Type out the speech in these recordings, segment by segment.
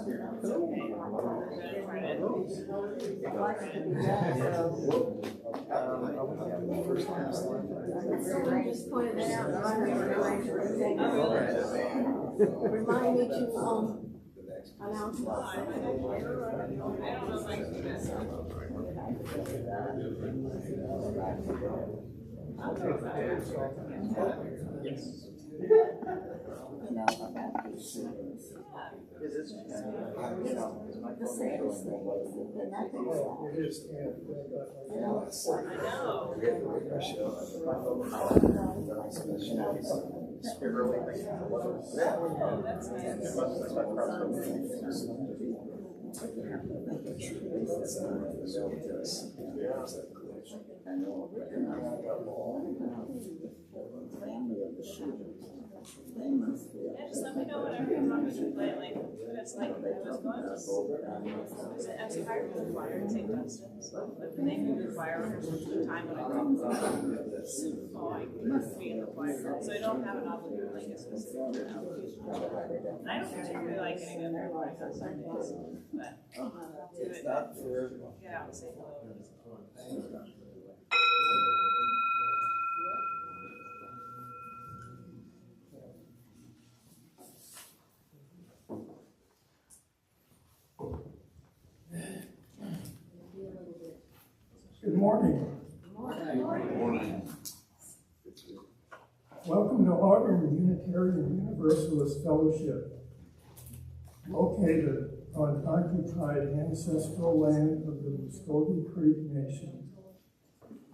Just pointed that out. Remind me to announce. Just let me know whatever you're talking about lately. It's like I was going to I was hired with the choir in St. Dunstan's, but they moved the choir for the time when I go. So I must be in the choir. So I don't have an obligation, like a specific obligation. And I don't particularly like getting in there on Sundays, but I'll do it. Get out and say hello. Good morning. Good morning. Welcome to Auburn Unitarian Universalist Fellowship, located on occupied ancestral land of the Muskogee Creek Nation,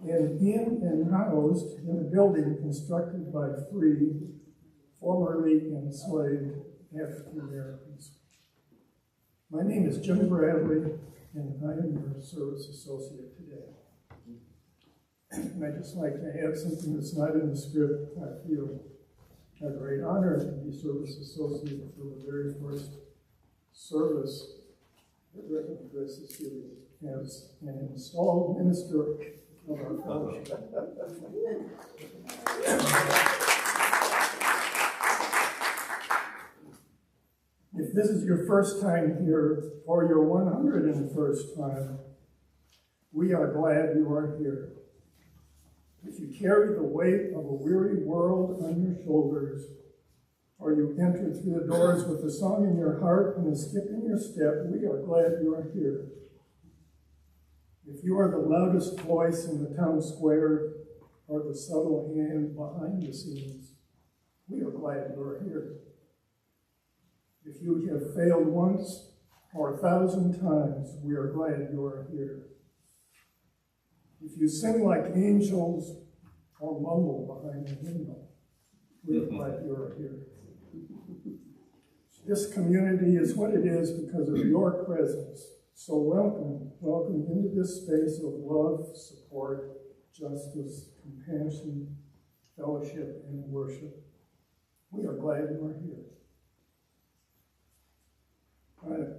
and in and housed in a building constructed by free, formerly enslaved African Americans. My name is Jim Bradley, and I am your service associate today. And I'd just like to add something that's not in the script. I feel a great honor to be service associate for the very first service that Reverend Chris is giving as an installed minister of our fellowship. If this is your first time here, or your 101st time, we are glad you are here. If you carry the weight of a weary world on your shoulders, or you enter through the doors with a song in your heart and a skip in your step, we are glad you are here. If you are the loudest voice in the town square, or the subtle hand behind the scenes, we are glad you are here. If you have failed once or 1,000 times, we are glad you are here. If you sing like angels or mumble behind the hymnal, we are glad you are here. This community is what it is because of your presence. So welcome into this space of love, support, justice, compassion, fellowship, and worship. We are glad you are here.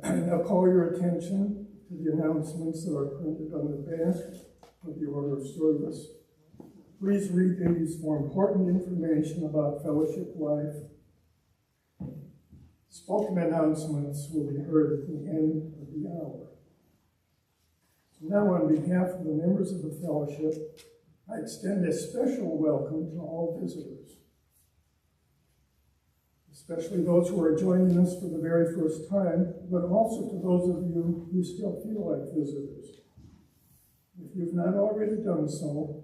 I now call your attention to the announcements that are printed on the back of the order of service. Please read these for important information about fellowship life. Spoken announcements will be heard at the end of the hour. So now, on behalf of the members of the fellowship, I extend a special welcome to all visitors, especially those who are joining us for the very first time, but also to those of you who still feel like visitors. If you've not already done so,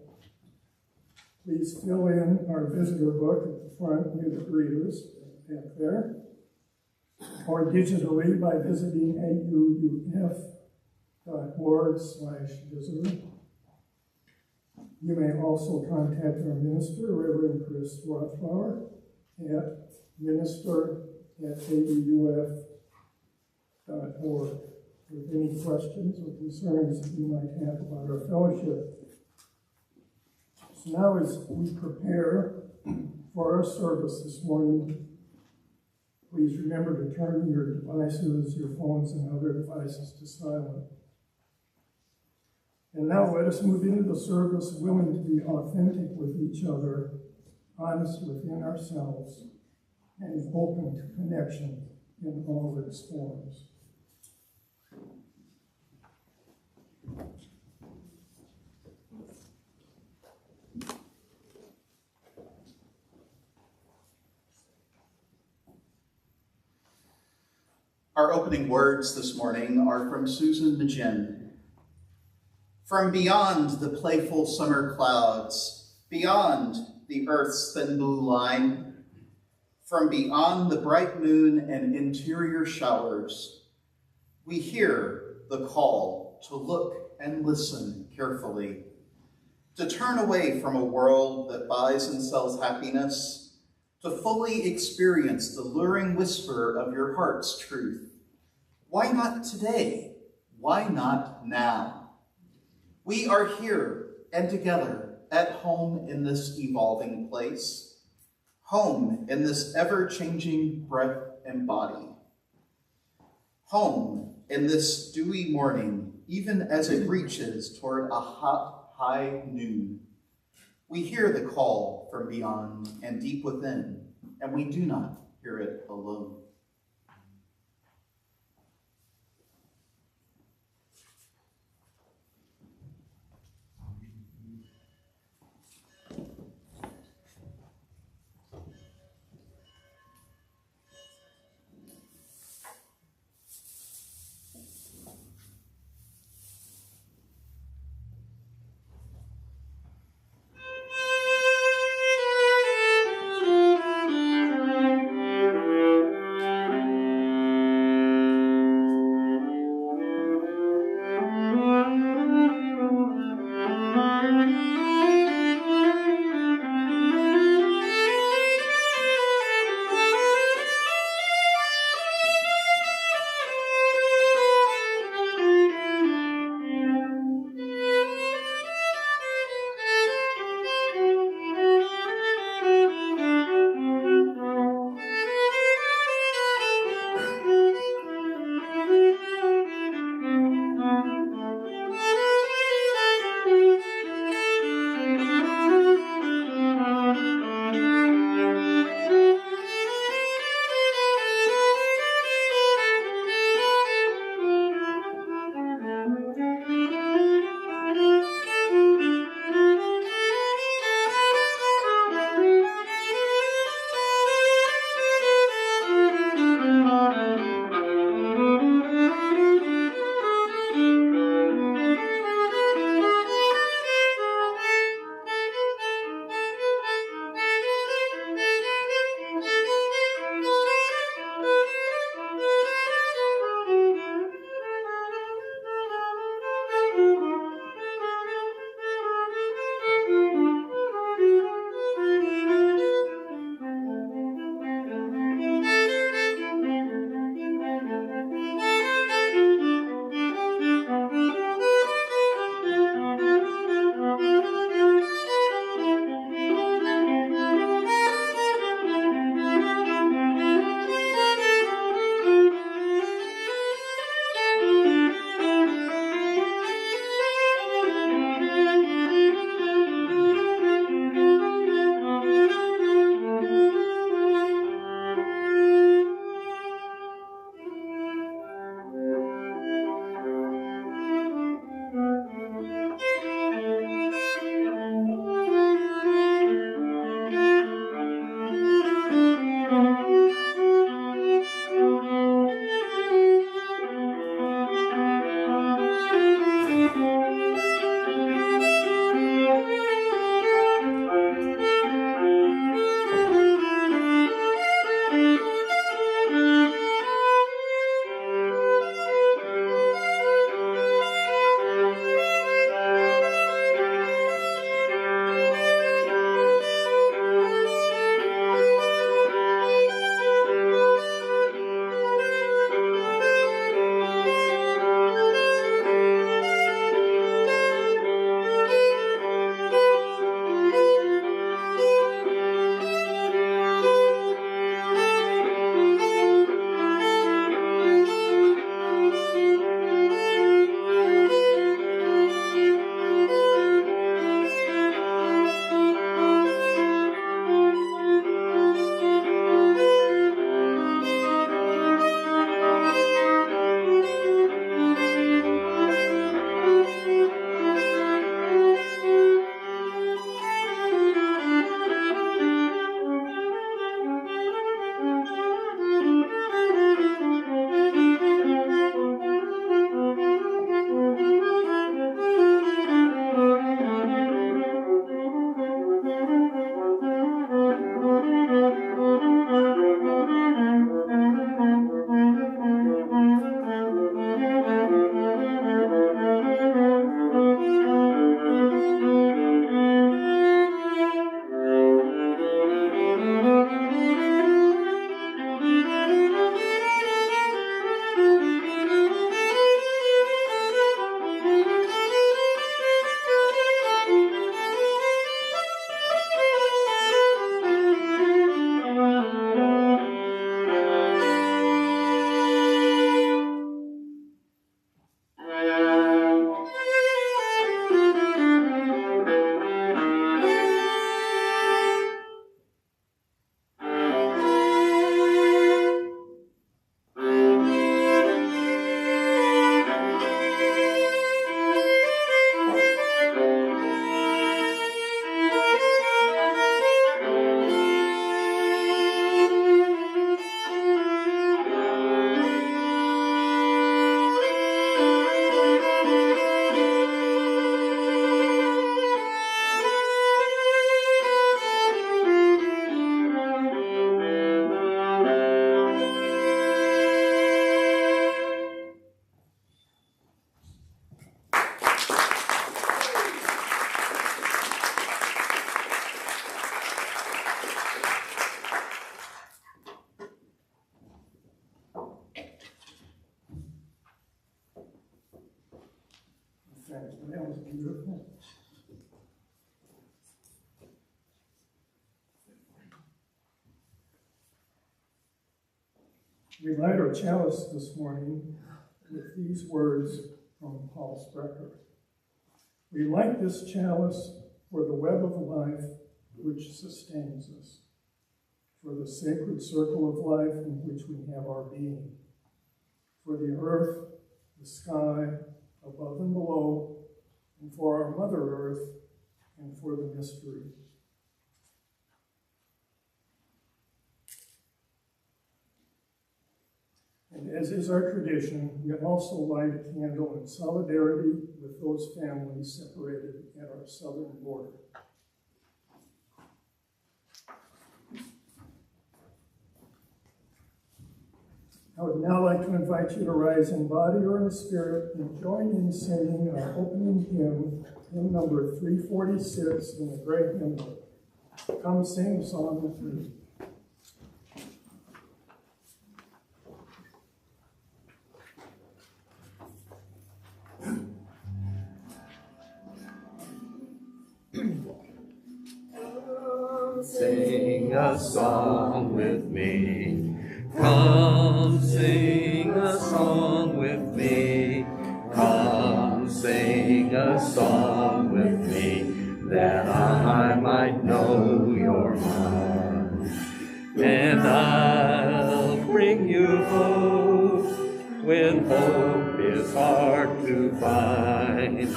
please fill in our visitor book at the front near the greeters back there, or digitally by visiting auuf.org/visitor. You may also contact our minister, Reverend Chris Rothbauer, at minister@auuf.org with any questions or concerns that you might have about our fellowship. So now, as we prepare for our service this morning, please remember to turn your devices, your phones, and other devices to silent. And now let us move into the service willing to be authentic with each other, honest within ourselves, and open to connection in all its forms. Our opening words this morning are from Susan Maginn. From beyond the playful summer clouds, beyond the earth's thin blue line, from beyond the bright moon and interior showers, we hear the call to look and listen carefully, to turn away from a world that buys and sells happiness, to fully experience the luring whisper of your heart's truth. Why not today? Why not now? We are here and together at home in this evolving place, home in this ever-changing breath and body, home in this dewy morning, even as it reaches toward a hot, high noon. We hear the call from beyond and deep within, and we do not hear it alone. That was beautiful. We light our chalice this morning with these words from Paul Sprecher. We light this chalice for the web of life which sustains us, for the sacred circle of life in which we have our being, for the earth, the sky, above and below, and for our Mother Earth, and for the mystery. And as is our tradition, we also light a candle in solidarity with those families separated at our southern border. I would now like to invite you to rise in body or in spirit and join in singing our opening hymn, hymn number 346 in the great hymn book. Come sing a song with me. Sing a song with me. Come sing a song with me. Come sing a song with me, that I might know your heart. And I'll bring you hope when hope is hard to find.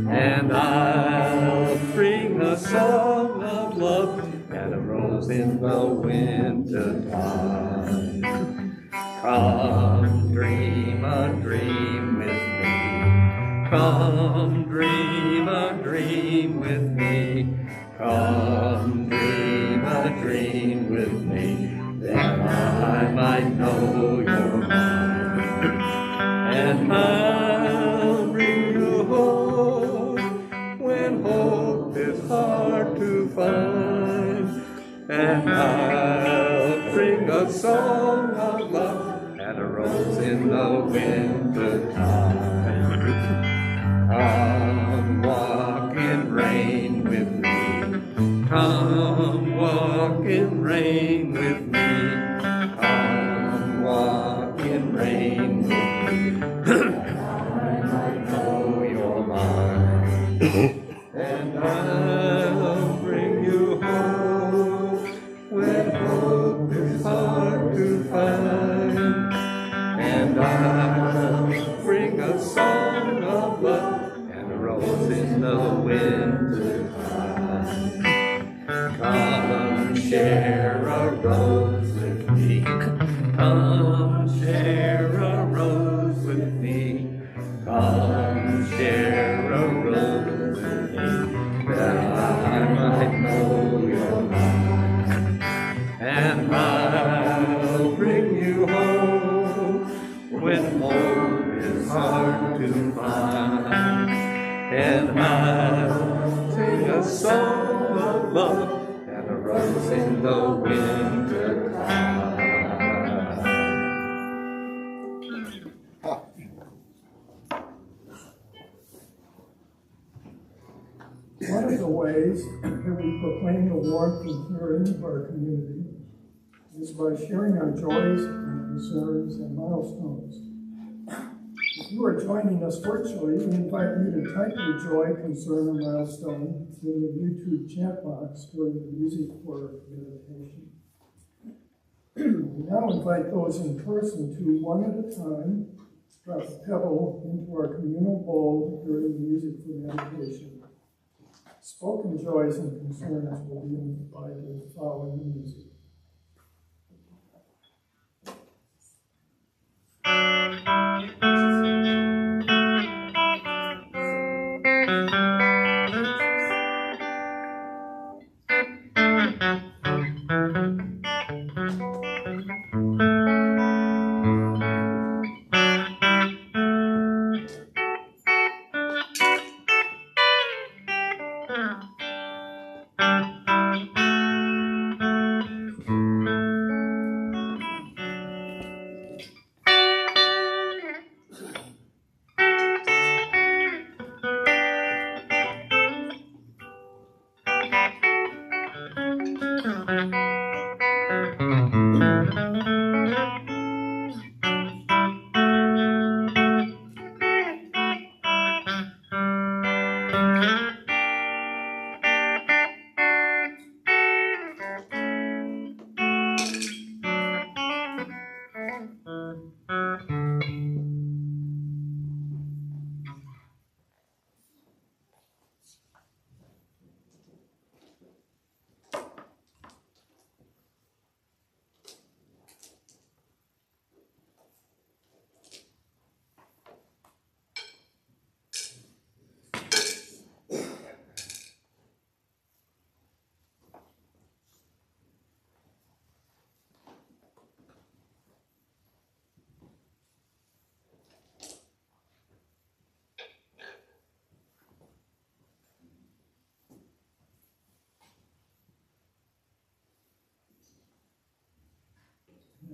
And I'll bring a song of love and a rose in the winter time. Come dream a dream with me. Come dream a dream with me. Come dream a dream with me, that I might know your mind. And I'll bring you hope when hope is hard to find. And I'll bring a song of love and a rose in the winter time. Come walk in rain with me. Come walk in rain with me. Come walk in rain with me, that I might know your mind. And I'll bring you hope when hope is hard to find. And I'll bring a song of love and a rose in the winter time. Come share a rose with me. Come share a rose with me. Come share a rose with me, that I might know your mind. And I'll bring you hope when hope is hard to find. And I'll sing a song of love and a rose in the winter time. One of the ways that we proclaim the warmth and caring of our community is by sharing our joys and concerns and milestones. If you are joining us virtually, we invite you to type your joy, concern, or milestone in the YouTube chat box during the music for meditation. We now invite those in person to, one at a time, drop a pebble into our communal bowl during the music for meditation. Spoken joys and concerns will be invited following the music.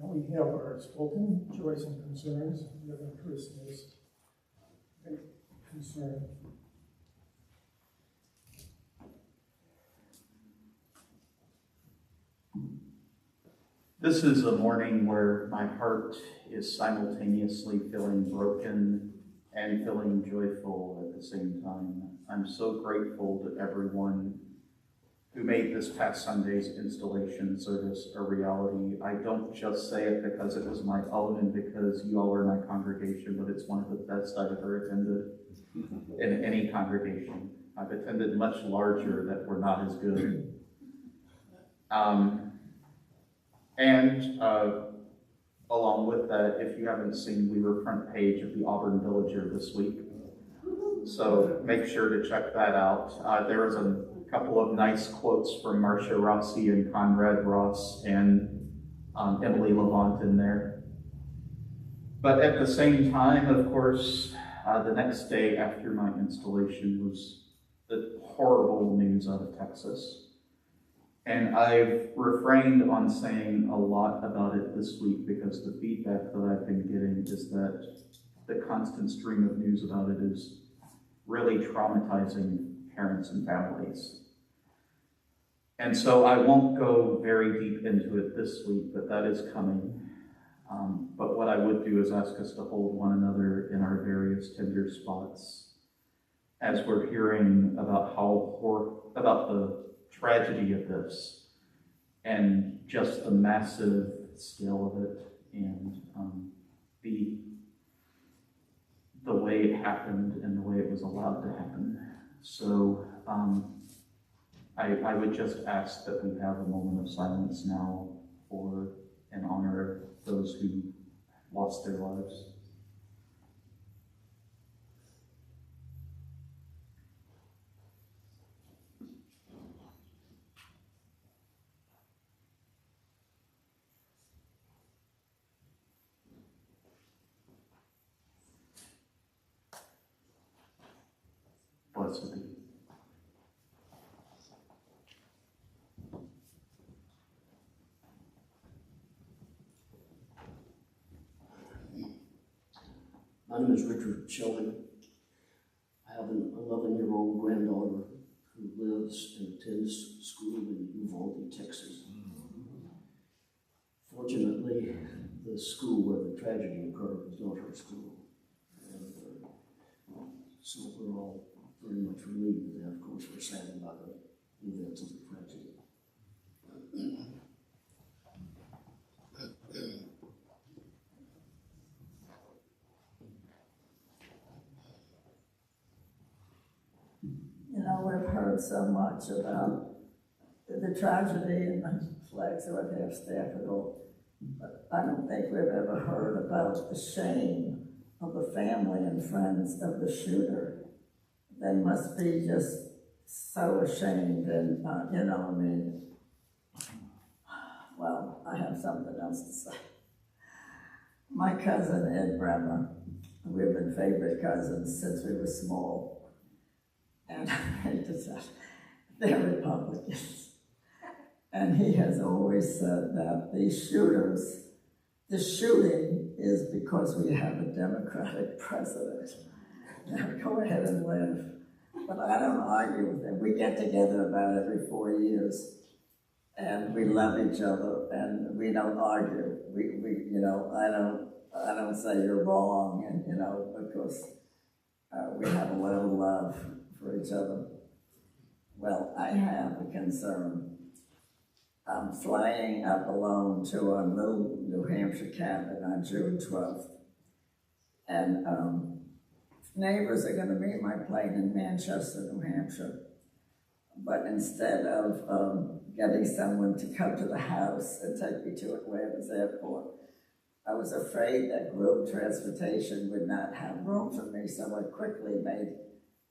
Now we have our spoken joys and concerns. We have a Christmas concern. This is a morning where my heart is simultaneously feeling broken and feeling joyful at the same time. I'm so grateful to everyone who made this past Sunday's installation service a reality. I don't just say it because it was my own and because you all are my congregation, but it's one of the best I've ever attended in any congregation. I've attended much larger that were not as good. Along with that, if you haven't seen, we were front page of the Auburn Villager this week. So make sure to check that out. There was a couple of nice quotes from Marcia Rossi and Conrad Ross and Emily Levant in there. But at the same time, of course, the next day after my installation was the horrible news out of Texas. And I've refrained on saying a lot about it this week because the feedback that I've been getting is that the constant stream of news about it is really traumatizing parents and families. And so I won't go very deep into it this week, but that is coming. But what I would do is ask us to hold one another in our various tender spots as we're hearing about about the tragedy of this and just the massive scale of it and the way it happened and the way it was allowed to happen. So I would just ask that we have a moment of silence now for and honor those who lost their lives. Blessed be. My name is Richard Sheldon. I have an 11-year-old granddaughter who lives and attends school in Uvalde, Texas. Fortunately, the school where the tragedy occurred was not her school. And so we're all very much relieved, and of course we're saddened by the events of the tragedy. You know, we've heard so much about the tragedy and the flags are at half staff and all, but I don't think we've ever heard about the shame of the family and friends of the shooter. They must be just so ashamed and, you know, I mean, well, I have something else to say. My cousin, Ed Bremer, we've been favorite cousins since we were small. And I hate to say, they're Republicans. And he has always said that these shooters, the shooting is because we have a Democratic president. Now go ahead and laugh. But I don't argue with him. We get together about every 4 years. And we love each other and we don't argue. We you know, I don't say you're wrong, and you know, because we have a lot of love for each other. Well, I have a concern. I'm flying up alone to our little New Hampshire cabin on June 12th. And neighbors are gonna meet my plane in Manchester, New Hampshire. But instead of getting someone to come to the house and take me to Atlanta's airport, I was afraid that group transportation would not have room for me, so I quickly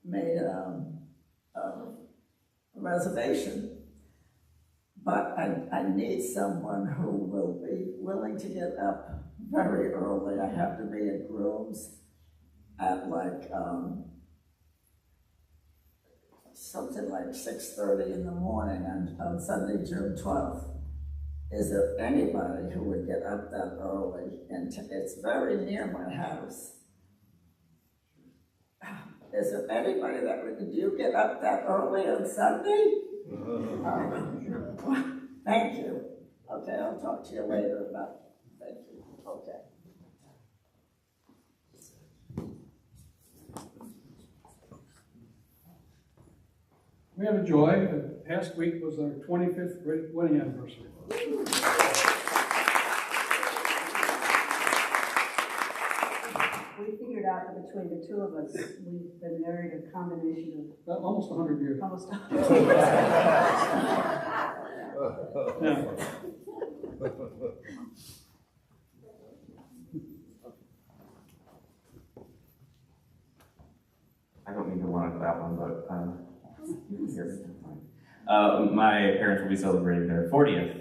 made a reservation. But I need someone who will be willing to get up very early. I have to be at Groom's at like something like 6:30 in the morning on Sunday, June 12th. Is there anybody who would get up that early? And it's very near my house. Is there anybody that would, do you get up that early on Sunday? Thank you. Okay, I'll talk to you later about it. Thank you. Okay. We have a joy. The past week was our 25th wedding anniversary. We figured out that between the two of us, we've been married a combination Almost 100 years. of almost. Yeah. I don't mean to want to go that one, but you can hear me. My parents will be celebrating their 40th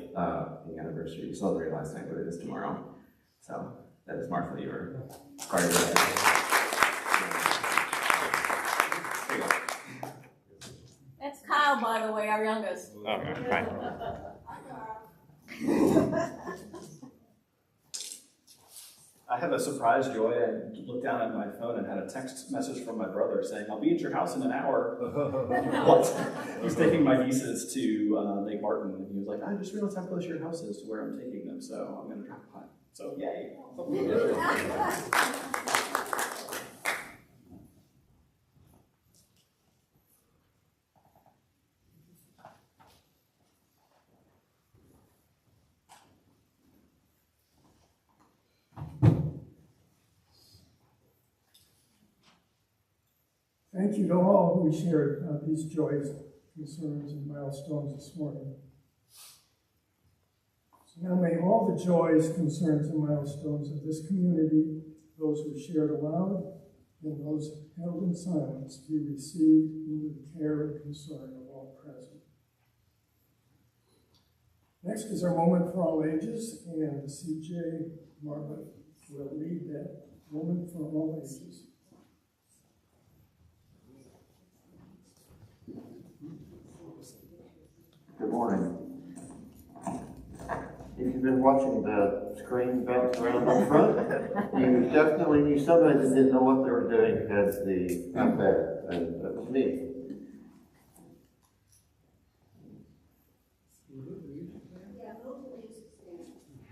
anniversary. We celebrated last night, but it is tomorrow. So that is Martha. You were part of it. There you go. That's Kyle, by the way, our youngest. Okay, fine. I have a surprise, Joy. I looked down at my phone and had a text message from my brother saying, "I'll be at your house in an hour." What? He's taking my nieces to Lake Martin, and he was like, "I just realized how close your house is to where I'm taking them, so I'm going to drop by." So, yay. Thank you to all who shared these joys, concerns, and milestones this morning. So now may all the joys, concerns, and milestones of this community, those who shared aloud and those held in silence, be received into the care and concern of all present. Next is our moment for all ages, and CJ Margaret will lead that moment for all ages. Good morning. If you've been watching the screen bounce around up front, you definitely knew somebody that didn't know what they were doing had the iPad, and that was me.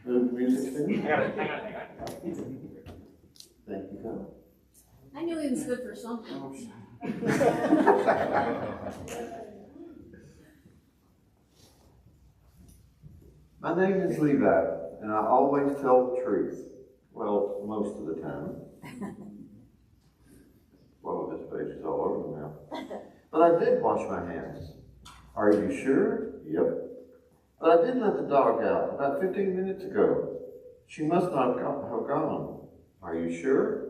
Move the music stand. Hang on. Thank you, Kyle. I knew he was good for something. My name is Levi, and I always tell the truth. Well, most of the time. Well, this page is all over now. But I did wash my hands. Are you sure? Yep. But I did let the dog out about 15 minutes ago. She must not have gone. Are you sure?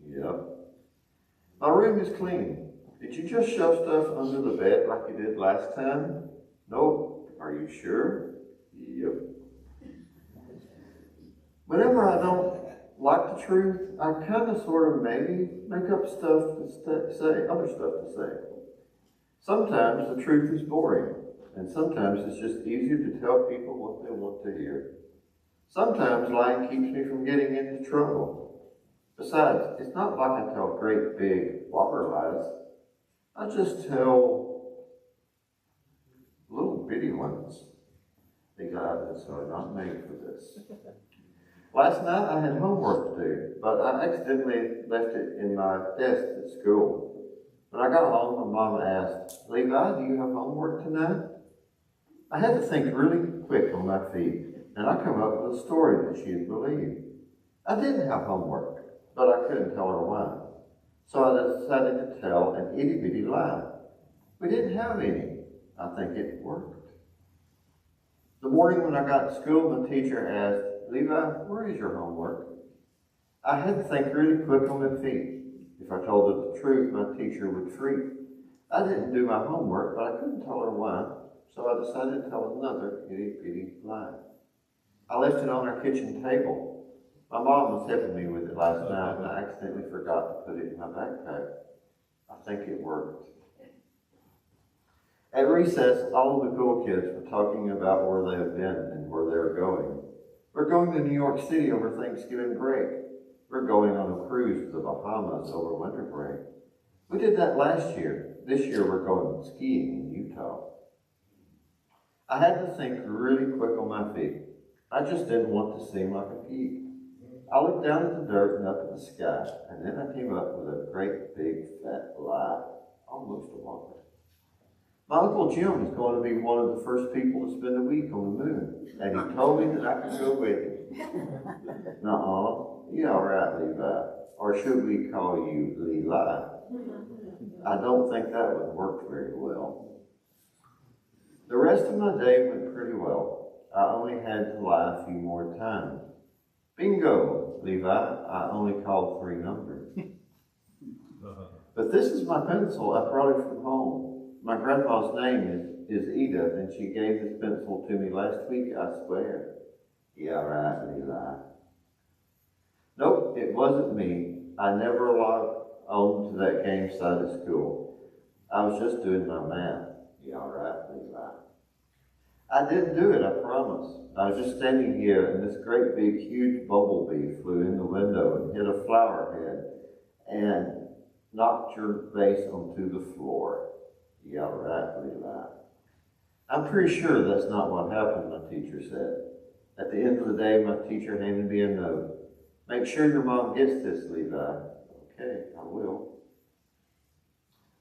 Yep. My room is clean. Did you just shove stuff under the bed like you did last time? Nope. Are you sure? Yep. Whenever I don't like the truth, I kind of sort of maybe make up stuff to say, other stuff to say. Sometimes the truth is boring, and sometimes it's just easier to tell people what they want to hear. Sometimes lying keeps me from getting into trouble. Besides, it's not like I tell great big whopper lies. I just tell little bitty ones. These eyes are not made for this. Last night I had homework to do, but I accidentally left it in my desk at school. When I got home, my mom asked, "Levi, do you have homework tonight?" I had to think really quick on my feet, and I come up with a story that she'd believe. I didn't have homework, but I couldn't tell her why. So I decided to tell an itty-bitty lie. We didn't have any. I think it worked. The morning when I got to school, the teacher asked, "Levi, where is your homework?" I had to think really quick on my feet. If I told her the truth, my teacher would freak. I didn't do my homework, but I couldn't tell her why, so I decided to tell another itty-bitty lie. I left it on our kitchen table. My mom was helping me with it last night, and I accidentally forgot to put it in my backpack. I think it worked. At recess, all of the cool kids were talking about where they have been and where they're going. We're going to New York City over Thanksgiving break. We're going on a cruise to the Bahamas over winter break. We did that last year. This year we're going skiing in Utah. I had to think really quick on my feet. I just didn't want to seem like a geek. I looked down at the dirt and up at the sky, and then I came up with a great big fat lie, almost a whopper. My Uncle Jim is going to be one of the first people to spend a week on the moon, and he told me that I could go with him. Nuh-uh, you all right, Levi? Or should we call you Levi? I don't think that would work very well. The rest of my day went pretty well. I only had to lie a few more times. Bingo, Levi, I only called 3 numbers. But this is my pencil. I brought it from home. My grandma's name is Edith, and she gave this pencil to me last week, I swear. Yeah, right, Levi. Nope, it wasn't me. I never logged on to that game site at school. I was just doing my math. Yeah, right, Levi. I didn't do it, I promise. I was just standing here, and this great big huge bumblebee flew in the window and hit a flower head and knocked your face onto the floor. Yeah, right, Levi. I'm pretty sure that's not what happened, my teacher said. At the end of the day, my teacher handed me a note. Make sure your mom gets this, Levi. Okay, I will.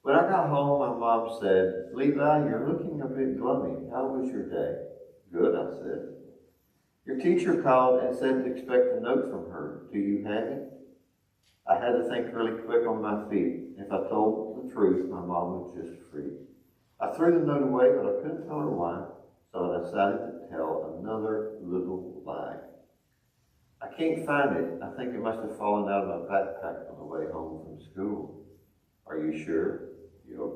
When I got home, my mom said, Levi, you're looking a bit gloomy. How was your day? Good, I said. Your teacher called and said to expect a note from her. Do you have it? I had to think really quick on my feet. If I told the truth, my mom would just freak. I threw the note away, but I couldn't tell her why, so I decided to tell another little lie. I can't find it. I think it must have fallen out of my backpack on the way home from school. Are you sure? Yep.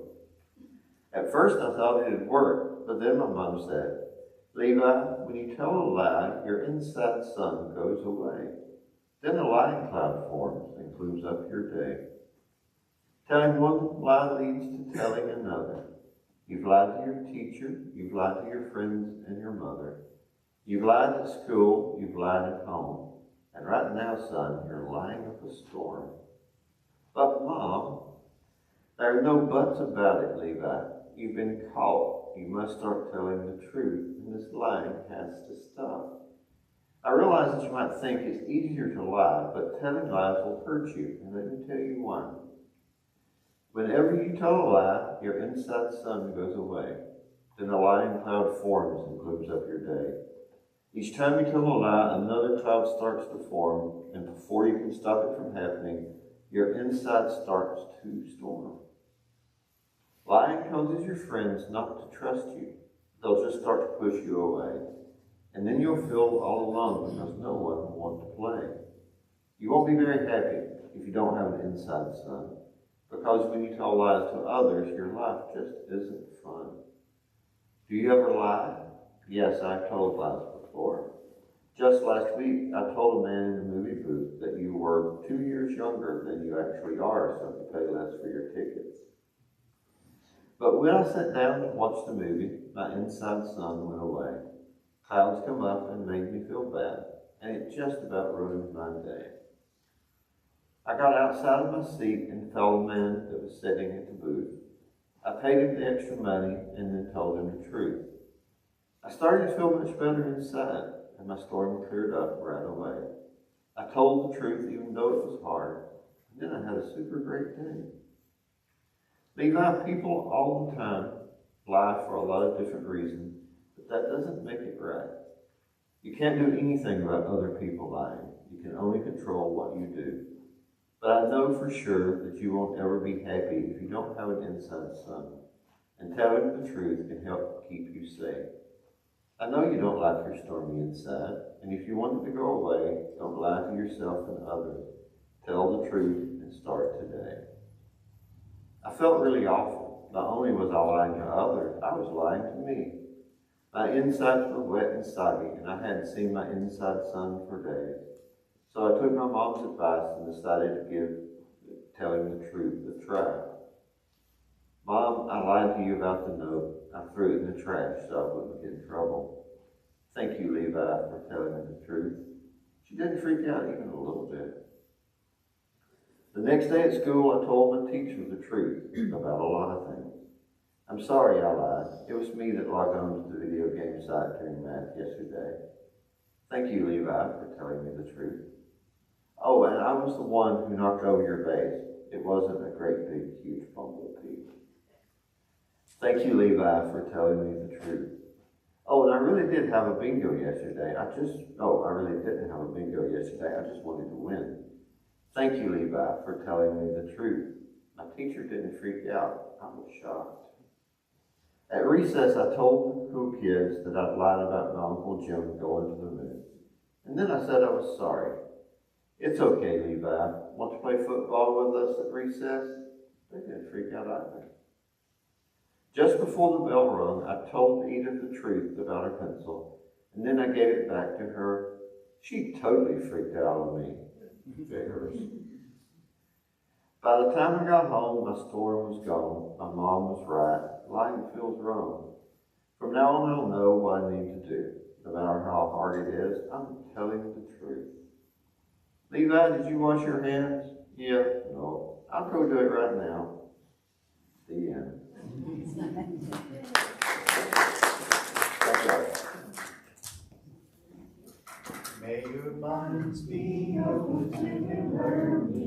At first I thought it had worked, but then my mom said, Levi, when you tell a lie, your inside sun goes away. Then a lying cloud forms and cleans up your day. Telling one lie leads to telling another. You've lied to your teacher, you've lied to your friends and your mother. You've lied at school, you've lied at home. And right now, son, you're lying up a storm. But Mom, there are no buts about it, Levi. You've been caught. You must start telling the truth, and this lying has to stop. I realize that you might think it's easier to lie, but telling lies will hurt you, and let me tell you why. Whenever you tell a lie, your inside sun goes away. Then a lying cloud forms and glooms up your day. Each time you tell a lie, another cloud starts to form, and before you can stop it from happening, your inside starts to storm. Lying causes your friends not to trust you. They'll just start to push you away. And then you'll feel all alone because no one will want to play. You won't be very happy if you don't have an inside sun, because when you tell lies to others, your life just isn't fun. Do you ever lie? Yes, I've told lies before. Just last week, I told a man in the movie booth that you were 2 years younger than you actually are, so you pay less for your tickets. But when I sat down to watch the movie, my inside sun went away. Clouds come up and made me feel bad, and it just about ruined my day. I got outside of my seat and told the man that was sitting at the booth. I paid him the extra money and then told him the truth. I started to feel much better inside, and my storm cleared up right away. I told the truth even though it was hard, and then I had a super great day. Levi, people all the time lie for a lot of different reasons, but that doesn't make it right. You can't do anything about other people lying. You can only control what you do. But I know for sure that you won't ever be happy if you don't have an inside sun, and telling the truth can help keep you safe. I know you don't like your stormy inside, and if you want it to go away, don't lie to yourself and others. Tell the truth and start today. I felt really awful. Not only was I lying to others, I was lying to me. My insides were wet and soggy, and I hadn't seen my inside sun for days. So I took my mom's advice and decided to give telling the truth a try. Mom, I lied to you about the note. I threw it in the trash so I wouldn't get in trouble. Thank you, Levi, for telling me the truth. She didn't freak out even a little bit. The next day at school, I told my teacher the truth about a lot of things. I'm sorry I lied. It was me that logged on to the video game site during math yesterday. Thank you, Levi, for telling me the truth. Oh, and I was the one who knocked over your vase. It wasn't a great big huge bumblebee. Thank you, Levi, for telling me the truth. Oh, and I really did have a bingo yesterday. I really didn't have a bingo yesterday. I just wanted to win. Thank you, Levi, for telling me the truth. My teacher didn't freak out. I was shocked. At recess, I told the cool kids that I'd lied about my Uncle Jim going to the moon. And then I said I was sorry. It's okay, Levi. Want to play football with us at recess? They didn't freak out either. Just before the bell rung, I told Edith the truth about her pencil, and then I gave it back to her. She totally freaked out on me. Figures. By the time I got home, my story was gone. My mom was right. Lying feels wrong. From now on, I'll know what I need to do. No matter how hard it is, I'm telling the truth. Levi, did you wash your hands? Yeah. No. I'll go do it right now. The end. May your minds be open to new learning.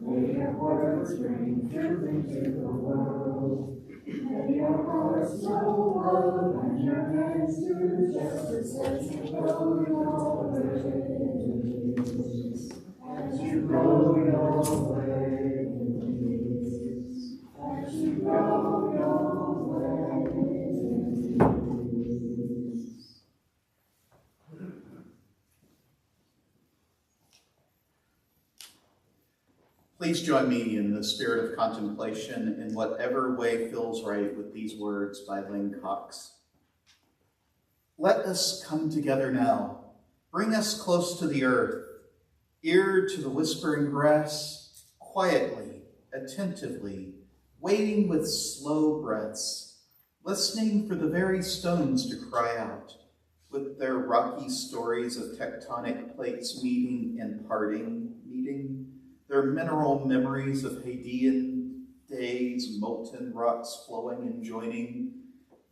May your words bring truth into the world. May your hearts know love and your hands do justice as you grow your ways. As you grow your ways. As you grow your ways. Please join me in the spirit of contemplation in whatever way feels right with these words by Lynn Cox. Let us come together now. Bring us close to the earth, ear to the whispering grass, quietly, attentively, waiting with slow breaths, listening for the very stones to cry out, with their rocky stories of tectonic plates meeting and parting, their mineral memories of Hadean days, molten rocks flowing and joining,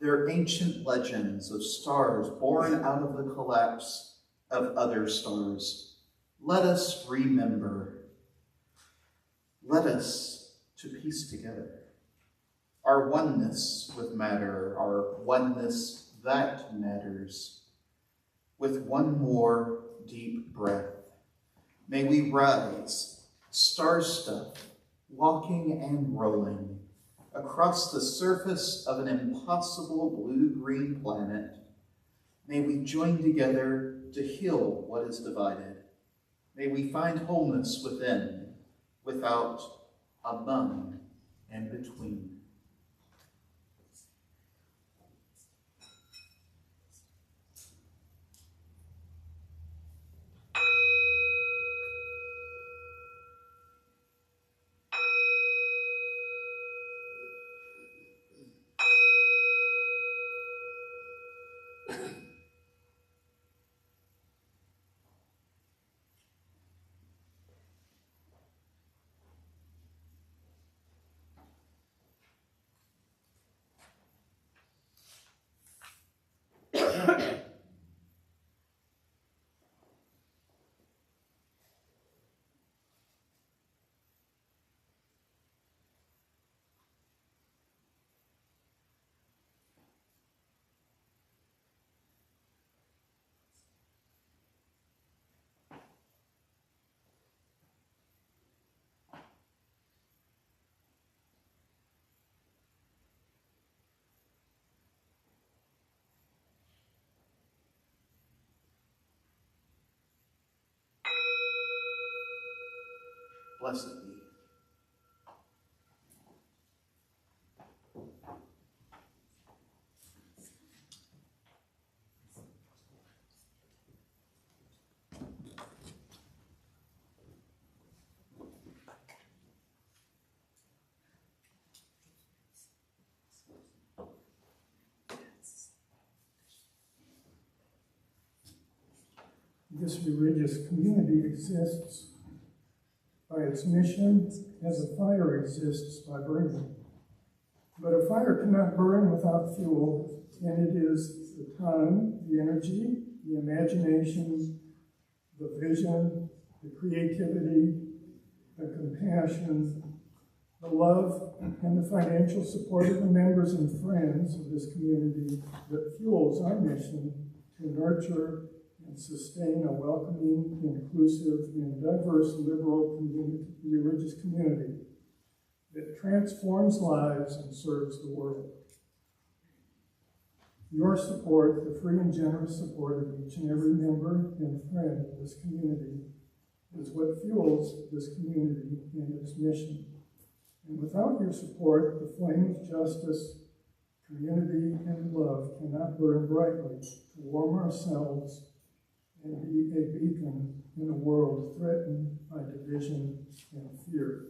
their ancient legends of stars born out of the collapse of other stars. Let us remember. Let us to piece together our oneness with matter, our oneness that matters. With one more deep breath, may we rise, star-stuffed, walking and rolling across the surface of an impossible blue-green planet. May we join together to heal what is divided. May we find wholeness within, without, among, and between. Blessed be. This religious community exists by its mission as a fire exists by burning. But a fire cannot burn without fuel, and it is the time, the energy, the imagination, the vision, the creativity, the compassion, the love, and the financial support of the members and friends of this community that fuels our mission to nurture and sustain a welcoming, inclusive, and diverse liberal religious community that transforms lives and serves the world. Your support, the free and generous support of each and every member and friend of this community, is what fuels this community and its mission. And without your support, the flame of justice, community, and love cannot burn brightly to warm ourselves and be a beacon in a world threatened by division and fear.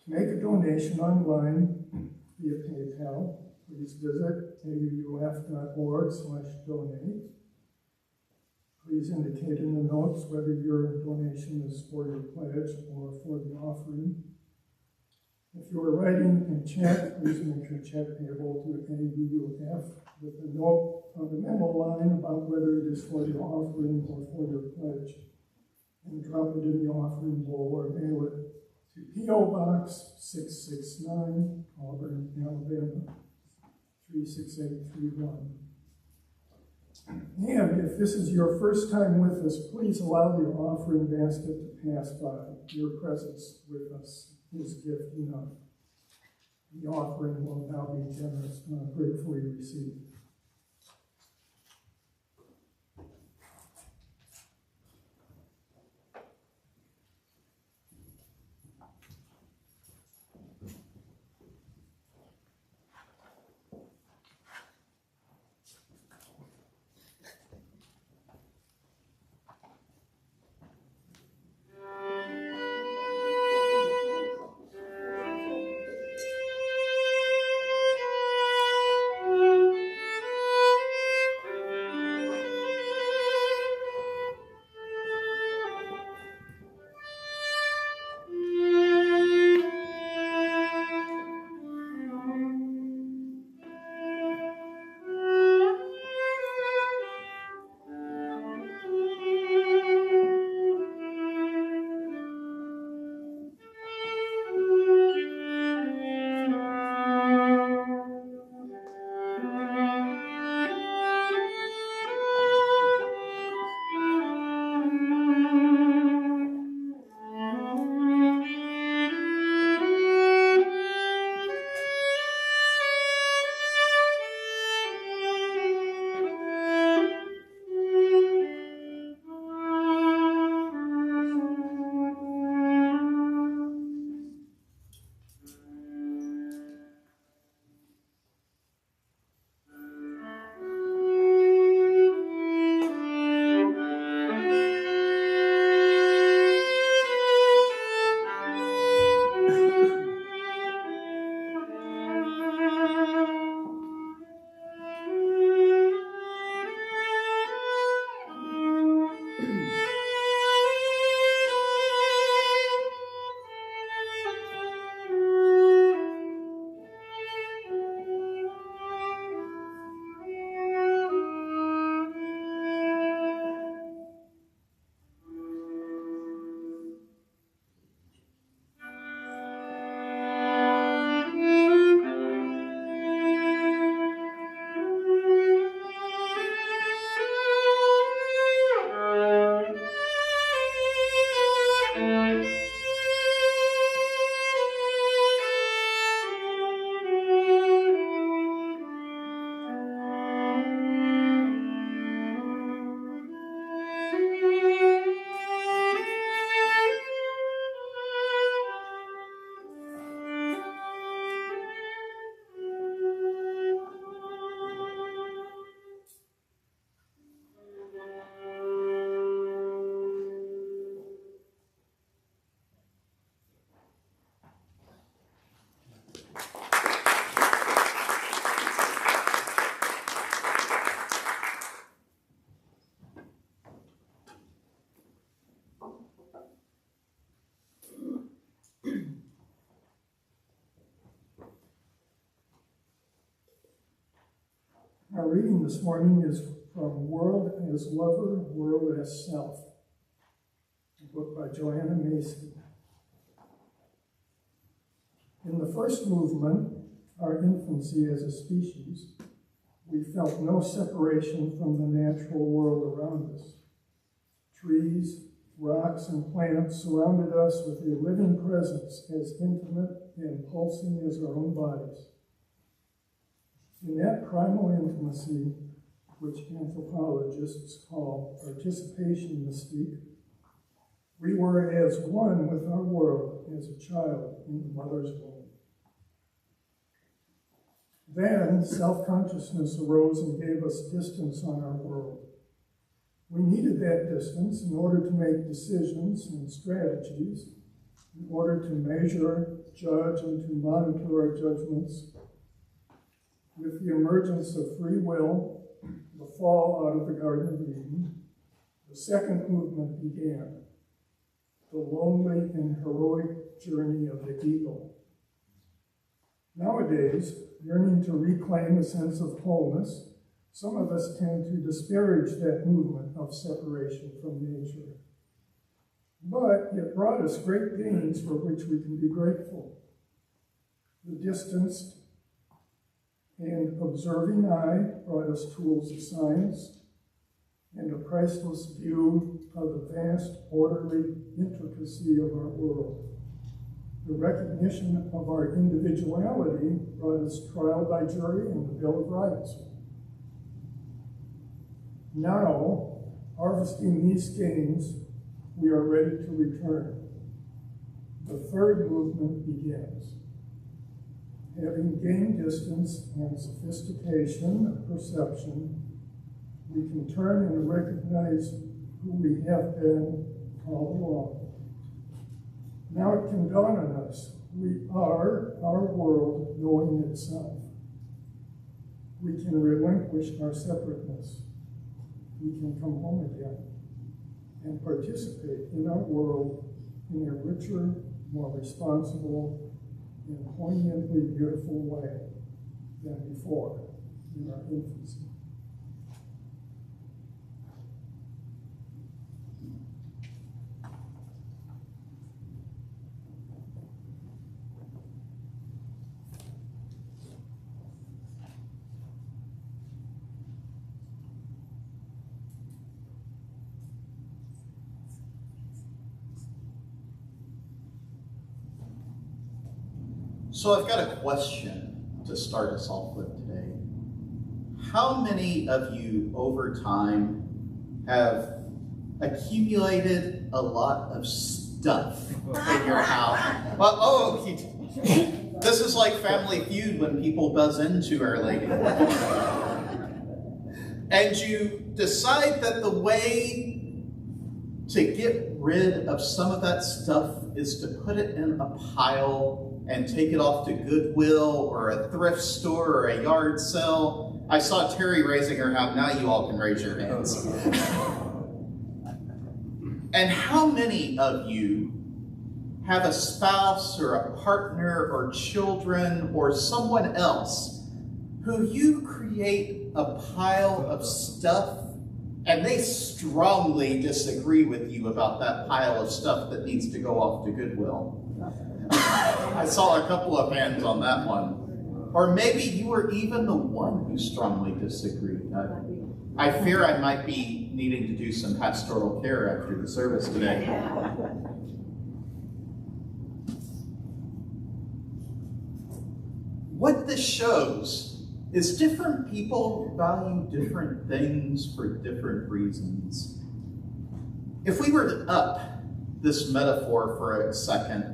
To make a donation online via PayPal, please visit auuf.org/donate. Please indicate in the notes whether your donation is for your pledge or for the offering. If you are writing a check, please make your check payable to AUF with a note on the memo line about whether it is for your offering or for your pledge. And drop it in the offering bowl or mail it to P.O. Box 669, Auburn, Alabama, 36831. And if this is your first time with us, please allow the offering basket to pass by. Your presence with us is gift enough. The offering will now be gratefully received. Our reading this morning is from World as Lover, World as Self, a book by Joanna Macy. In the first movement, our infancy as a species, we felt no separation from the natural world around us. Trees, rocks, and plants surrounded us with a living presence as intimate and pulsing as our own bodies. In that primal intimacy, which anthropologists call participation mystique, we were as one with our world as a child in the mother's womb. Then self-consciousness arose and gave us distance on our world. We needed that distance in order to make decisions and strategies, in order to measure, judge, and to monitor our judgments. With the emergence of free will, the fall out of the Garden of Eden, the second movement began, the lonely and heroic journey of the eagle. Nowadays, yearning to reclaim a sense of wholeness, some of us tend to disparage that movement of separation from nature. But it brought us great gains for which we can be grateful. The distanced and observing eye brought us tools of science and a priceless view of the vast, orderly intricacy of our world. The recognition of our individuality brought us trial by jury and the Bill of Rights. Now, harvesting these gains, we are ready to return. The third movement begins. Having gained distance and sophistication of perception, we can turn and recognize who we have been all along. Now it can dawn on us, we are our world knowing itself. We can relinquish our separateness. We can come home again and participate in our world in a richer, more responsible, and poignantly beautiful way than before in our infancy. So I've got a question to start us off with today. How many of you over time have accumulated a lot of stuff in your house? Well, this is like Family Feud when people buzz into Our Lady. And you decide that the way to get rid of some of that stuff is to put it in a pile and take it off to Goodwill or a thrift store or a yard sale. I saw Terry raising her hand. Now you all can raise your hands. And how many of you have a spouse or a partner or children or someone else who you create a pile of stuff and they strongly disagree with you about that pile of stuff that needs to go off to Goodwill? I saw a couple of hands on that one. Or maybe you were even the one who strongly disagreed. I fear I might be needing to do some pastoral care after the service today. What this shows is different people value different things for different reasons. If we were to up this metaphor for a second,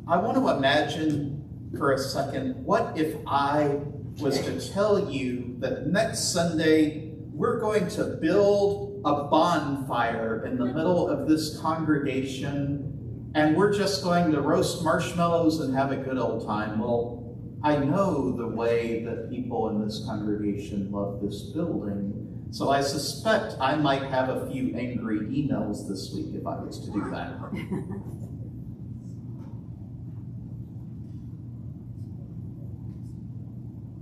I want to imagine for a second, what if I was to tell you that next Sunday we're going to build a bonfire in the middle of this congregation and we're just going to roast marshmallows and have a good old time? Well, I know the way that people in this congregation love this building, so I suspect I might have a few angry emails this week if I was to do that.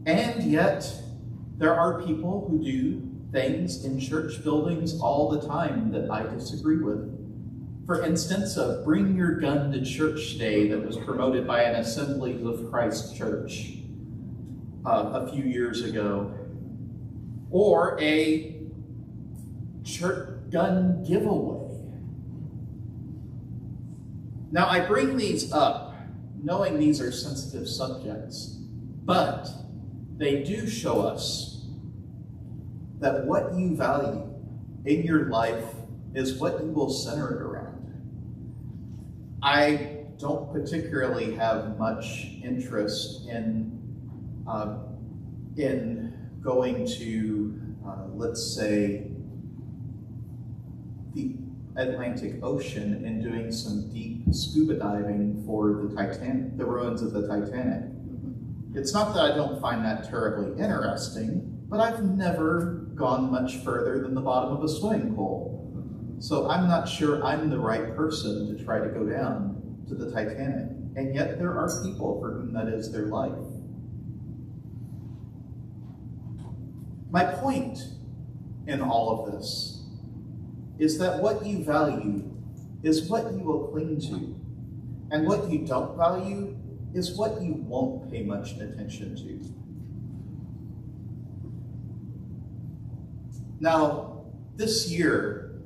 And yet, There are people who do things in church buildings all the time that I disagree with. For instance, a Bring Your Gun to Church Day that was promoted by an Assemblies of Christ church a few years ago. Or a church gun giveaway. Now, I bring these up knowing these are sensitive subjects, but they do show us that what you value in your life is what you will center it around. I don't particularly have much interest in going to, let's say, the Atlantic Ocean and doing some deep scuba diving for the ruins of the Titanic. It's not that I don't find that terribly interesting, but I've never gone much further than the bottom of a swimming pool. So I'm not sure I'm the right person to try to go down to the Titanic. And yet there are people for whom that is their life. My point in all of this is that what you value is what you will cling to. And what you don't value is what you won't pay much attention to. Now, this year,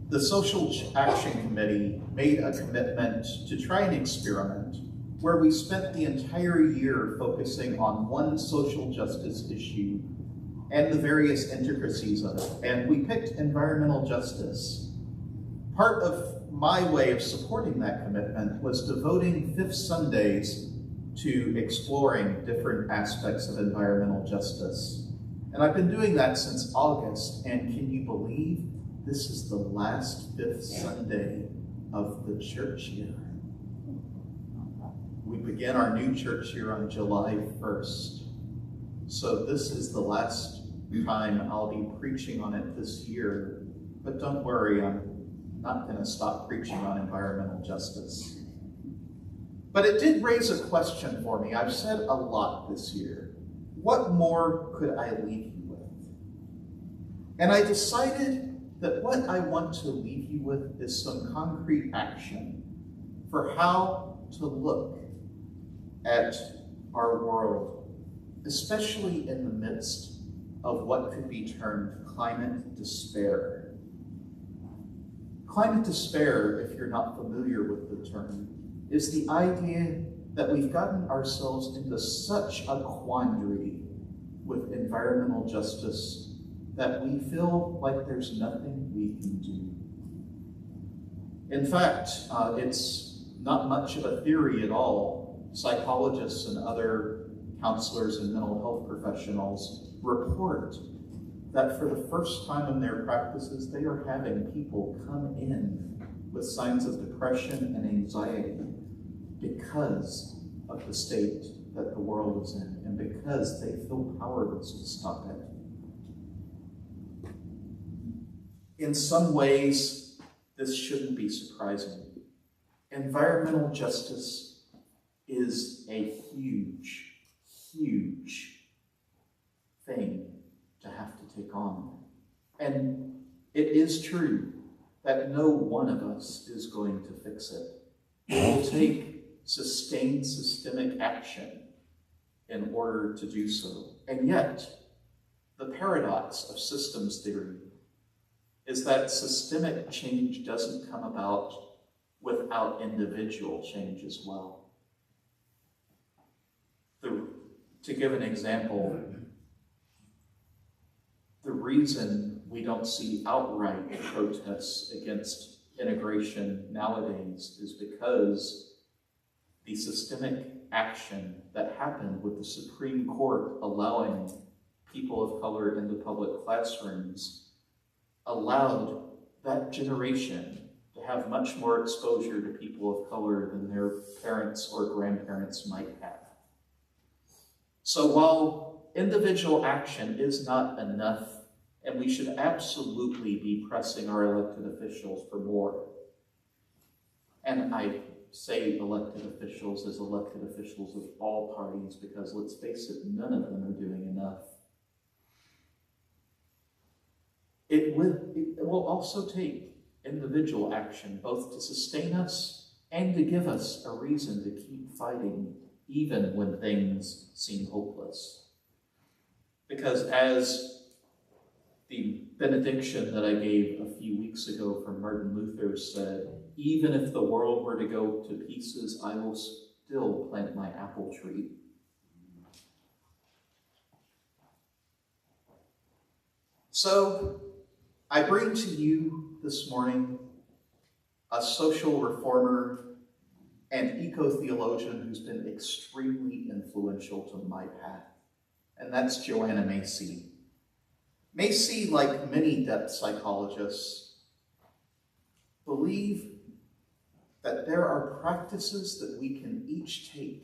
the Social Action Committee made a commitment to try an experiment where we spent the entire year focusing on one social justice issue and the various intricacies of it. And we picked environmental justice. Part of my way of supporting that commitment was devoting Fifth Sundays to exploring different aspects of environmental justice. And I've been doing that since August, and can you believe this is the last Fifth Sunday of the church year? We begin our new church year on July 1st. So this is the last time I'll be preaching on it this year. But don't worry, I'm not going to stop preaching on environmental justice. But it did raise a question for me. I've said a lot this year. What more could I leave you with? And I decided that what I want to leave you with is some concrete action for how to look at our world, especially in the midst of what could be termed climate despair. Climate despair, if you're not familiar with the term, is the idea that we've gotten ourselves into such a quandary with environmental justice that we feel like there's nothing we can do. In fact, it's not much of a theory at all. Psychologists and other counselors and mental health professionals report that for the first time in their practices, they are having people come in with signs of depression and anxiety because of the state that the world is in and because they feel powerless to stop it. In some ways, this shouldn't be surprising. Environmental justice is a huge, huge thing to have to take on. And it is true that no one of us is going to fix it. It will take sustained systemic action in order to do so. And yet, the paradox of systems theory is that systemic change doesn't come about without individual change as well. To give an example, the reason we don't see outright protests against integration nowadays is because the systemic action that happened with the Supreme Court allowing people of color into public classrooms allowed that generation to have much more exposure to people of color than their parents or grandparents might have. So while individual action is not enough, and we should absolutely be pressing our elected officials for more, and I say elected officials as elected officials of all parties because let's face it, none of them are doing enough. it will also take individual action, both to sustain us and to give us a reason to keep fighting, even when things seem hopeless. Because as the benediction that I gave a few weeks ago from Martin Luther said, even if the world were to go to pieces, I will still plant my apple tree. So, I bring to you this morning a social reformer and eco-theologian who's been extremely influential to my path, and that's Joanna Macy. Macy, like many depth psychologists, believe that there are practices that we can each take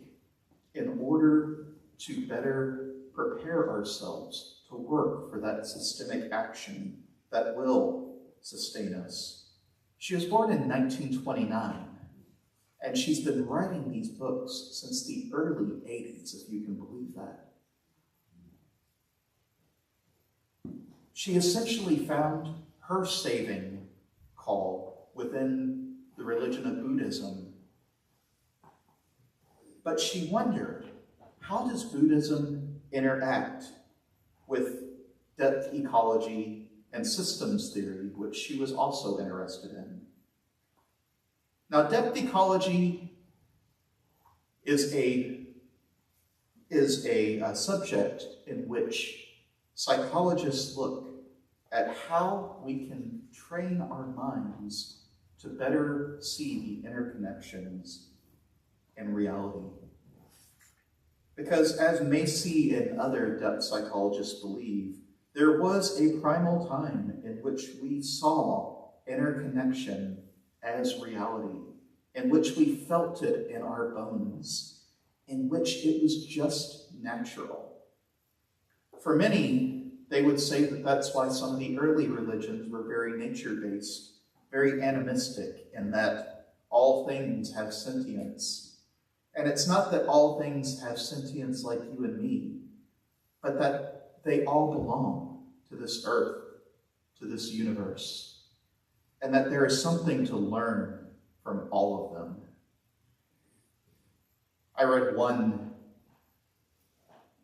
in order to better prepare ourselves to work for that systemic action that will sustain us. She was born in 1929, and she's been writing these books since the early 80s, if you can believe that. She essentially found her saving call within the religion of Buddhism. But she wondered, how does Buddhism interact with depth ecology and systems theory, which she was also interested in? Now, depth ecology is a subject in which psychologists look at how we can train our minds to better see the interconnections in reality. Because as Macy and other depth psychologists believe, there was a primal time in which we saw interconnection as reality, in which we felt it in our bones, in which it was just natural. For many, they would say that that's why some of the early religions were very nature-based, very animistic, in that all things have sentience. And it's not that all things have sentience like you and me, but that they all belong to this earth, to this universe, and that there is something to learn from all of them. I read one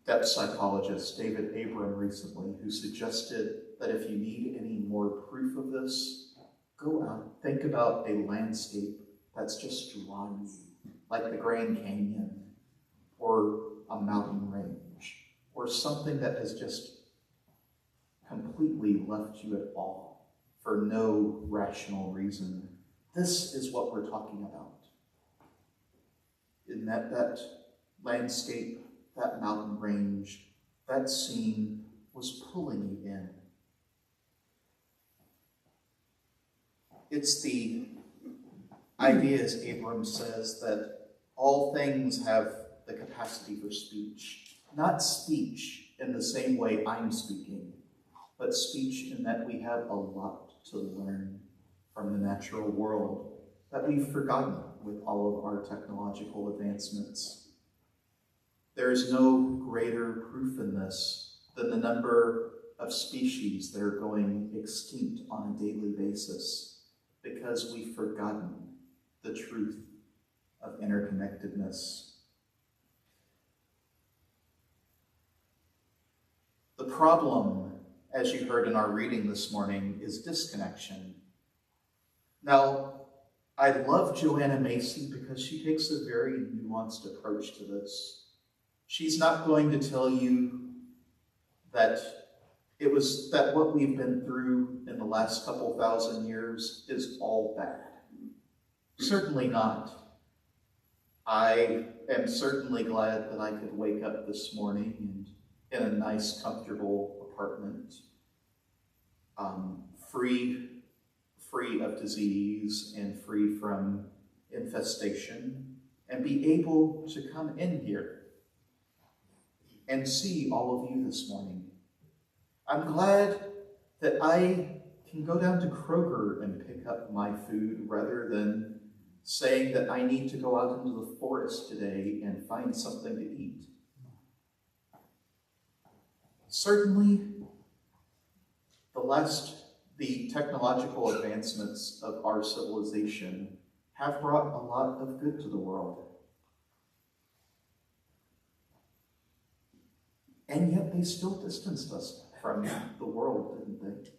depth psychologist, David Abram, recently, who suggested that if you need any more proof of this, go out, think about a landscape that's just drawn you, like the Grand Canyon, or a mountain range, or something that has just completely left you at awe for no rational reason. This is what we're talking about. In that landscape, that mountain range, that scene was pulling you in. It's the idea, as Abram says, that all things have the capacity for speech. Not speech in the same way I'm speaking, but speech in that we have a lot to learn from the natural world that we've forgotten with all of our technological advancements. There is no greater proof in this than the number of species that are going extinct on a daily basis because we've forgotten the truth of interconnectedness. The problem, as you heard in our reading this morning, is disconnection. Now, I love Joanna Macy because she takes a very nuanced approach to this. She's not going to tell you that what we've been through in the last couple thousand years is all bad. Certainly not. I am certainly glad that I could wake up this morning and in a nice, comfortable apartment, free of disease and free from infestation, and be able to come in here and see all of you this morning. I'm glad that I can go down to Kroger and pick up my food rather than saying that I need to go out into the forest today and find something to eat. Certainly, the last the technological advancements of our civilization have brought a lot of good to the world. And yet they still distanced us from the world, didn't they?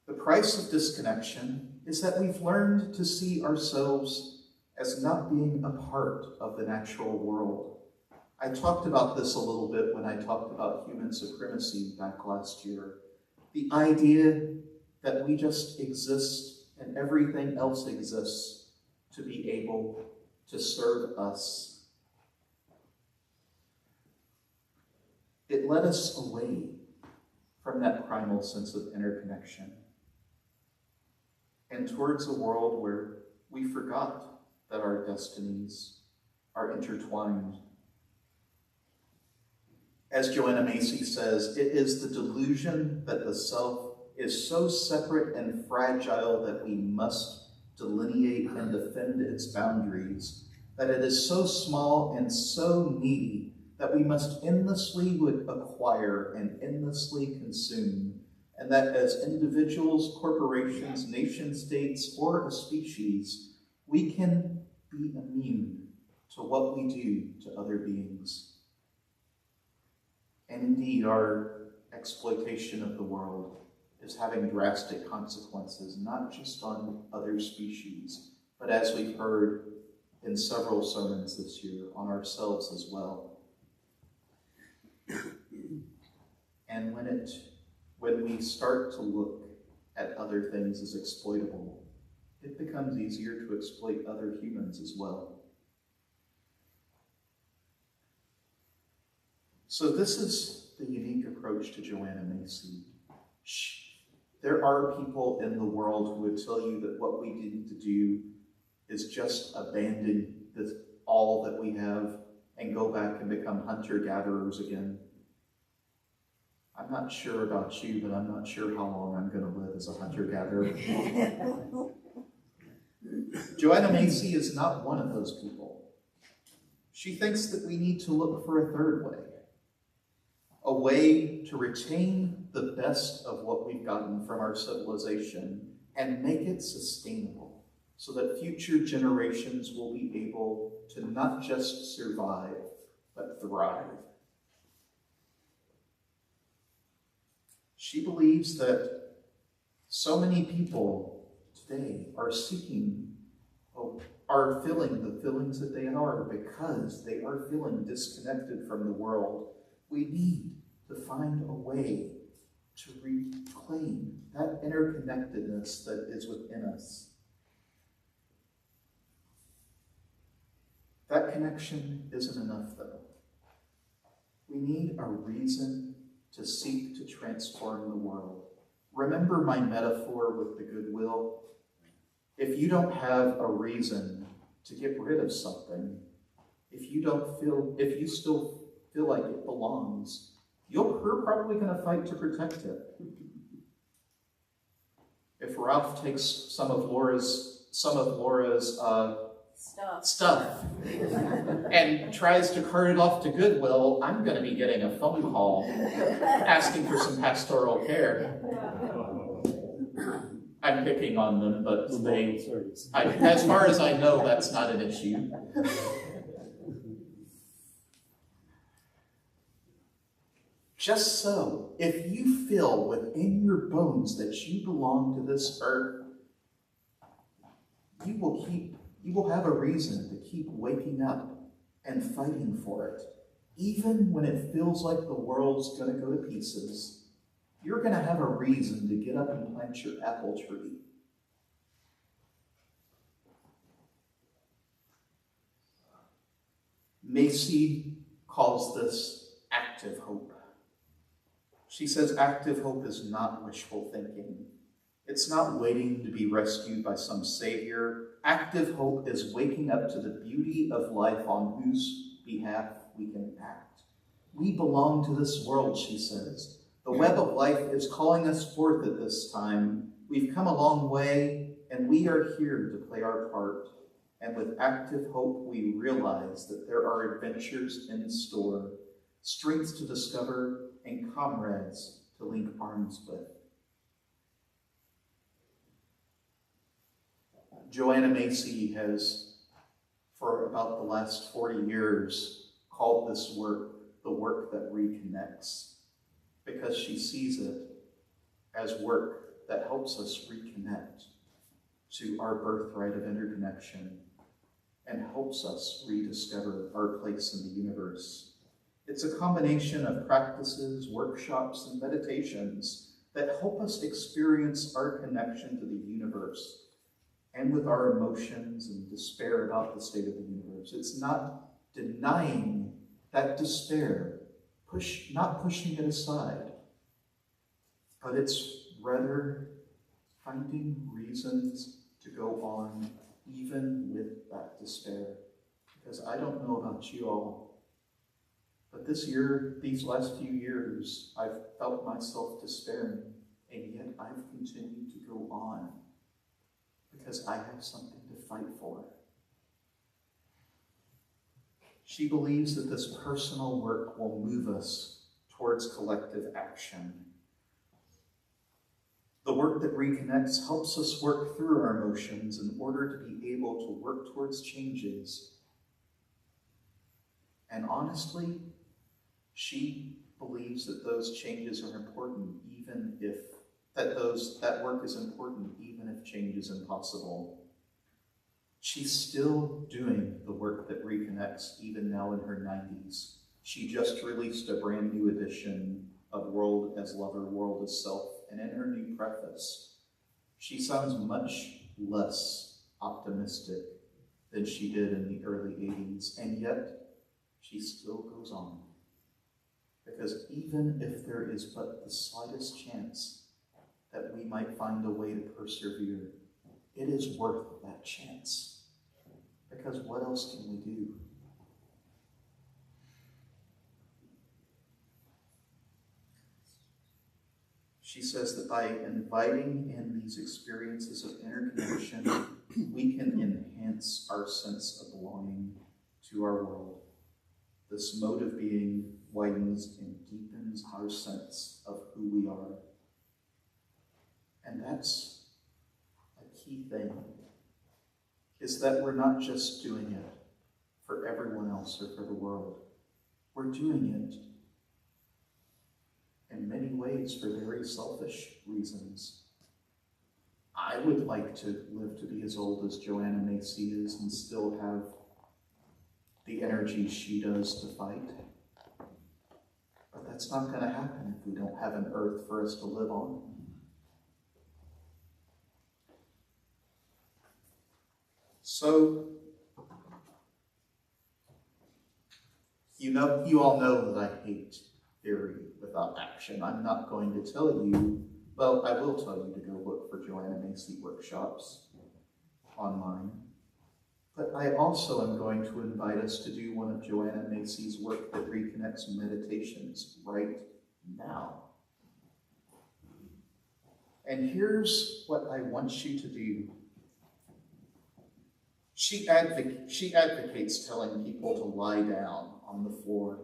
The price of disconnection is that we've learned to see ourselves as not being a part of the natural world. I talked about this a little bit when I talked about human supremacy back last year. The idea that we just exist and everything else exists to be able to serve us. It led us away from that primal sense of interconnection and towards a world where we forgot that our destinies are intertwined. As Joanna Macy says, it is the delusion that the self is so separate and fragile that we must delineate and defend its boundaries, that it is so small and so needy that we must endlessly acquire and endlessly consume, and that as individuals, corporations, nation states, or a species, we can be immune to what we do to other beings. And indeed, our exploitation of the world is having drastic consequences, not just on other species, but as we've heard in several sermons this year, on ourselves as well. And when we start to look at other things as exploitable, it becomes easier to exploit other humans as well. So this is the unique approach to Joanna Macy. There are people in the world who would tell you that what we need to do is just abandon all that we have and go back and become hunter-gatherers again. I'm not sure about you, but I'm not sure how long I'm going to live as a hunter-gatherer. Joanna Macy is not one of those people. She thinks that we need to look for a third way. A way to retain the best of what we've gotten from our civilization and make it sustainable so that future generations will be able to not just survive, but thrive. She believes that so many people today are feeling the feelings that they are because they are feeling disconnected from the world. We need to find a way to reclaim that interconnectedness that is within us. That connection isn't enough, though. We need a reason to seek to transform the world. Remember my metaphor with the goodwill? If you don't have a reason to get rid of something, if you still feel like it belongs, you're probably going to fight to protect it. If Ralph takes some of Laura's stuff and tries to cart it off to Goodwill, I'm going to be getting a phone call asking for some pastoral care. I'm picking on them, but as far as I know, that's not an issue. Just so, if you feel within your bones that you belong to this earth, you will have a reason to keep waking up and fighting for it. Even when it feels like the world's going to go to pieces, you're going to have a reason to get up and plant your apple tree. Macy calls this active hope. She says active hope is not wishful thinking. It's not waiting to be rescued by some savior. Active hope is waking up to the beauty of life on whose behalf we can act. We belong to this world, she says. The web of life is calling us forth at this time. We've come a long way, and we are here to play our part. And with active hope, we realize that there are adventures in store, strengths to discover, and comrades to link arms with. Joanna Macy has, for about the last 40 years, called this work the work that reconnects, because she sees it as work that helps us reconnect to our birthright of interconnection and helps us rediscover our place in the universe. It's a combination of practices, workshops, and meditations that help us experience our connection to the universe and with our emotions and despair about the state of the universe. It's not denying that despair, not pushing it aside, but it's rather finding reasons to go on even with that despair. Because I don't know about you all, but this year, these last few years, I've felt myself despairing, and yet I've continued to go on because I have something to fight for. She believes that this personal work will move us towards collective action. The work that reconnects helps us work through our emotions in order to be able to work towards changes. And honestly, she believes that those changes are important, even if that work is important, even if change is impossible. She's still doing the work that reconnects, even now in her 90s. She just released a brand new edition of World as Lover, World as Self, and in her new preface, she sounds much less optimistic than she did in the early 80s, and yet she still goes on. Because even if there is but the slightest chance that we might find a way to persevere, it is worth that chance. Because what else can we do? She says that by inviting in these experiences of interconnection, we can enhance our sense of belonging to our world. This mode of being widens and deepens our sense of who we are. And that's a key thing, is that we're not just doing it for everyone else or for the world. We're doing it in many ways for very selfish reasons. I would like to live to be as old as Joanna Macy is and still have the energy she does to fight. But that's not going to happen if we don't have an earth for us to live on. So, you all know that I hate theory without action. I'm not going to tell you, well, I will tell you to go look for Joanna Macy workshops online. But I also am going to invite us to do one of Joanna Macy's work that reconnects meditations right now. And here's what I want you to do. She advocates telling people to lie down on the floor.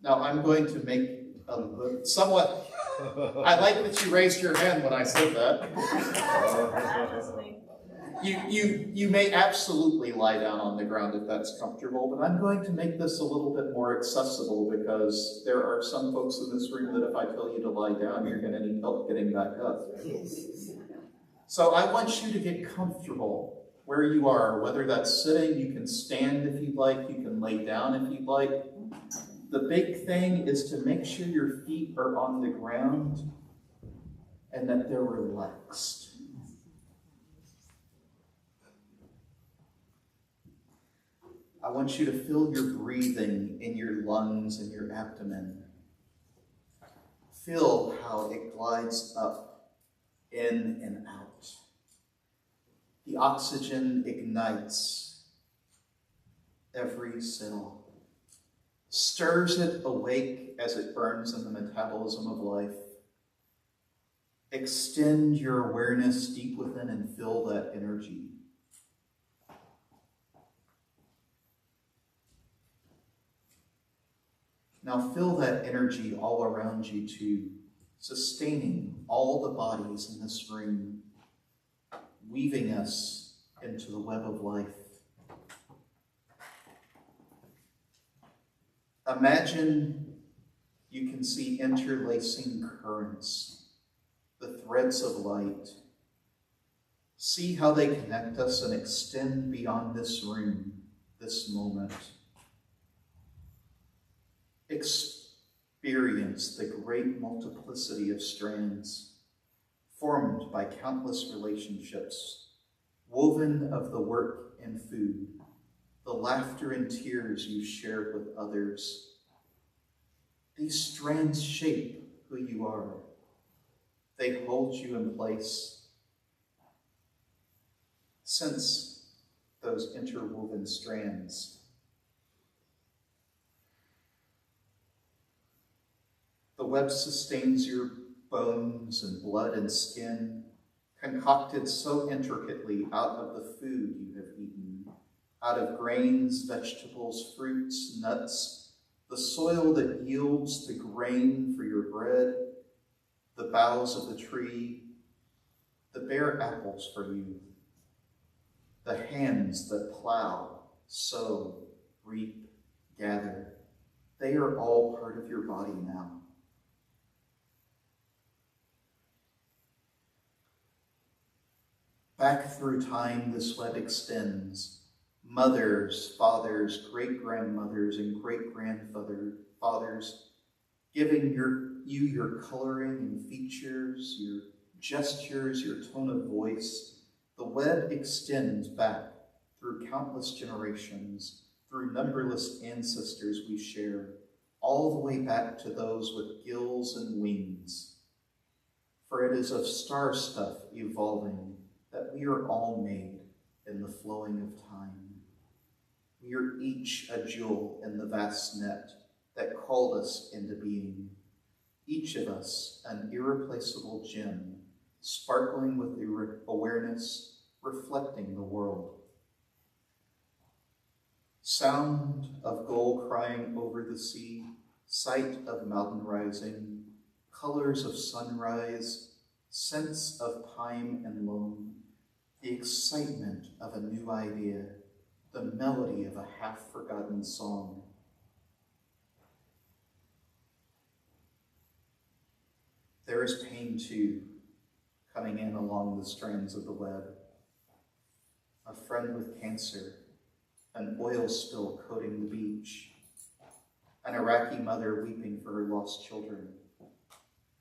Now, I'm going to make a somewhat... I like that you raised your hand when I said that. You may absolutely lie down on the ground if that's comfortable, but I'm going to make this a little bit more accessible because there are some folks in this room that if I tell you to lie down, you're going to need help getting back up. So I want you to get comfortable where you are, whether that's sitting, you can stand if you'd like, you can lay down if you'd like. The big thing is to make sure your feet are on the ground and that they're relaxed. I want you to feel your breathing in your lungs and your abdomen. Feel how it glides up, in and out. The oxygen ignites every cell, stirs it awake as it burns in the metabolism of life. Extend your awareness deep within and feel that energy. Now feel that energy all around you too, sustaining all the bodies in this room, weaving us into the web of life. Imagine you can see interlacing currents, the threads of light. See how they connect us and extend beyond this room, this moment. Experience the great multiplicity of strands formed by countless relationships, woven of the work and food, the laughter and tears you shared with others. These strands shape who you are. They hold you in place. Sense those interwoven strands. The web sustains your bones and blood and skin, concocted so intricately out of the food you have eaten, out of grains, vegetables, fruits, nuts, the soil that yields the grain for your bread, the boughs of the tree, the bare apples for you, the hands that plow, sow, reap, gather. They are all part of your body now. Back through time, this web extends. Mothers, fathers, great-grandmothers, and great-grandfathers, giving you your coloring and features, your gestures, your tone of voice. The web extends back through countless generations, through numberless ancestors we share, all the way back to those with gills and wings. For it is of star stuff evolving that we are all made in the flowing of time. We are each a jewel in the vast net that called us into being. Each of us an irreplaceable gem, sparkling with awareness, reflecting the world. Sound of gull crying over the sea, sight of mountain rising, colors of sunrise, sense of pine and loam, the excitement of a new idea, the melody of a half-forgotten song. There is pain, too, coming in along the strands of the web. A friend with cancer, an oil spill coating the beach, an Iraqi mother weeping for her lost children.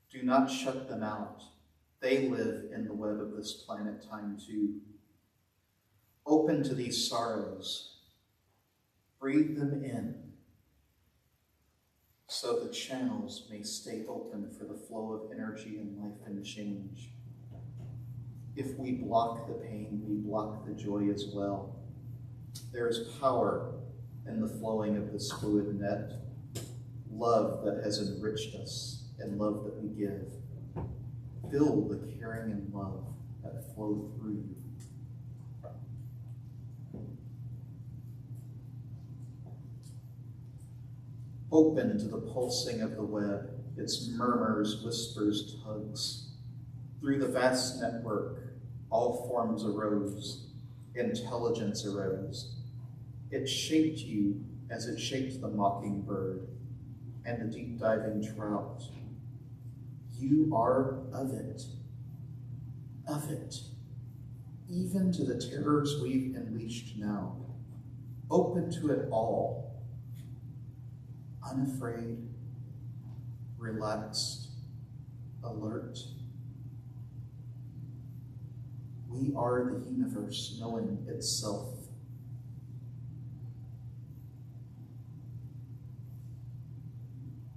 Do not shut them out. They live in the web of this planet time too. Open to these sorrows. Breathe them in so the channels may stay open for the flow of energy and life and change. If we block the pain, we block the joy as well. There is power in the flowing of this fluid net, love that has enriched us and love that we give. Feel the caring and love that flow through you. Open to the pulsing of the web, its murmurs, whispers, tugs. Through the vast network, all forms arose, intelligence arose. It shaped you as it shaped the mockingbird and the deep-diving trout. You are of it, even to the terrors we've unleashed now. Open to it all, unafraid, relaxed, alert. We are the universe knowing itself.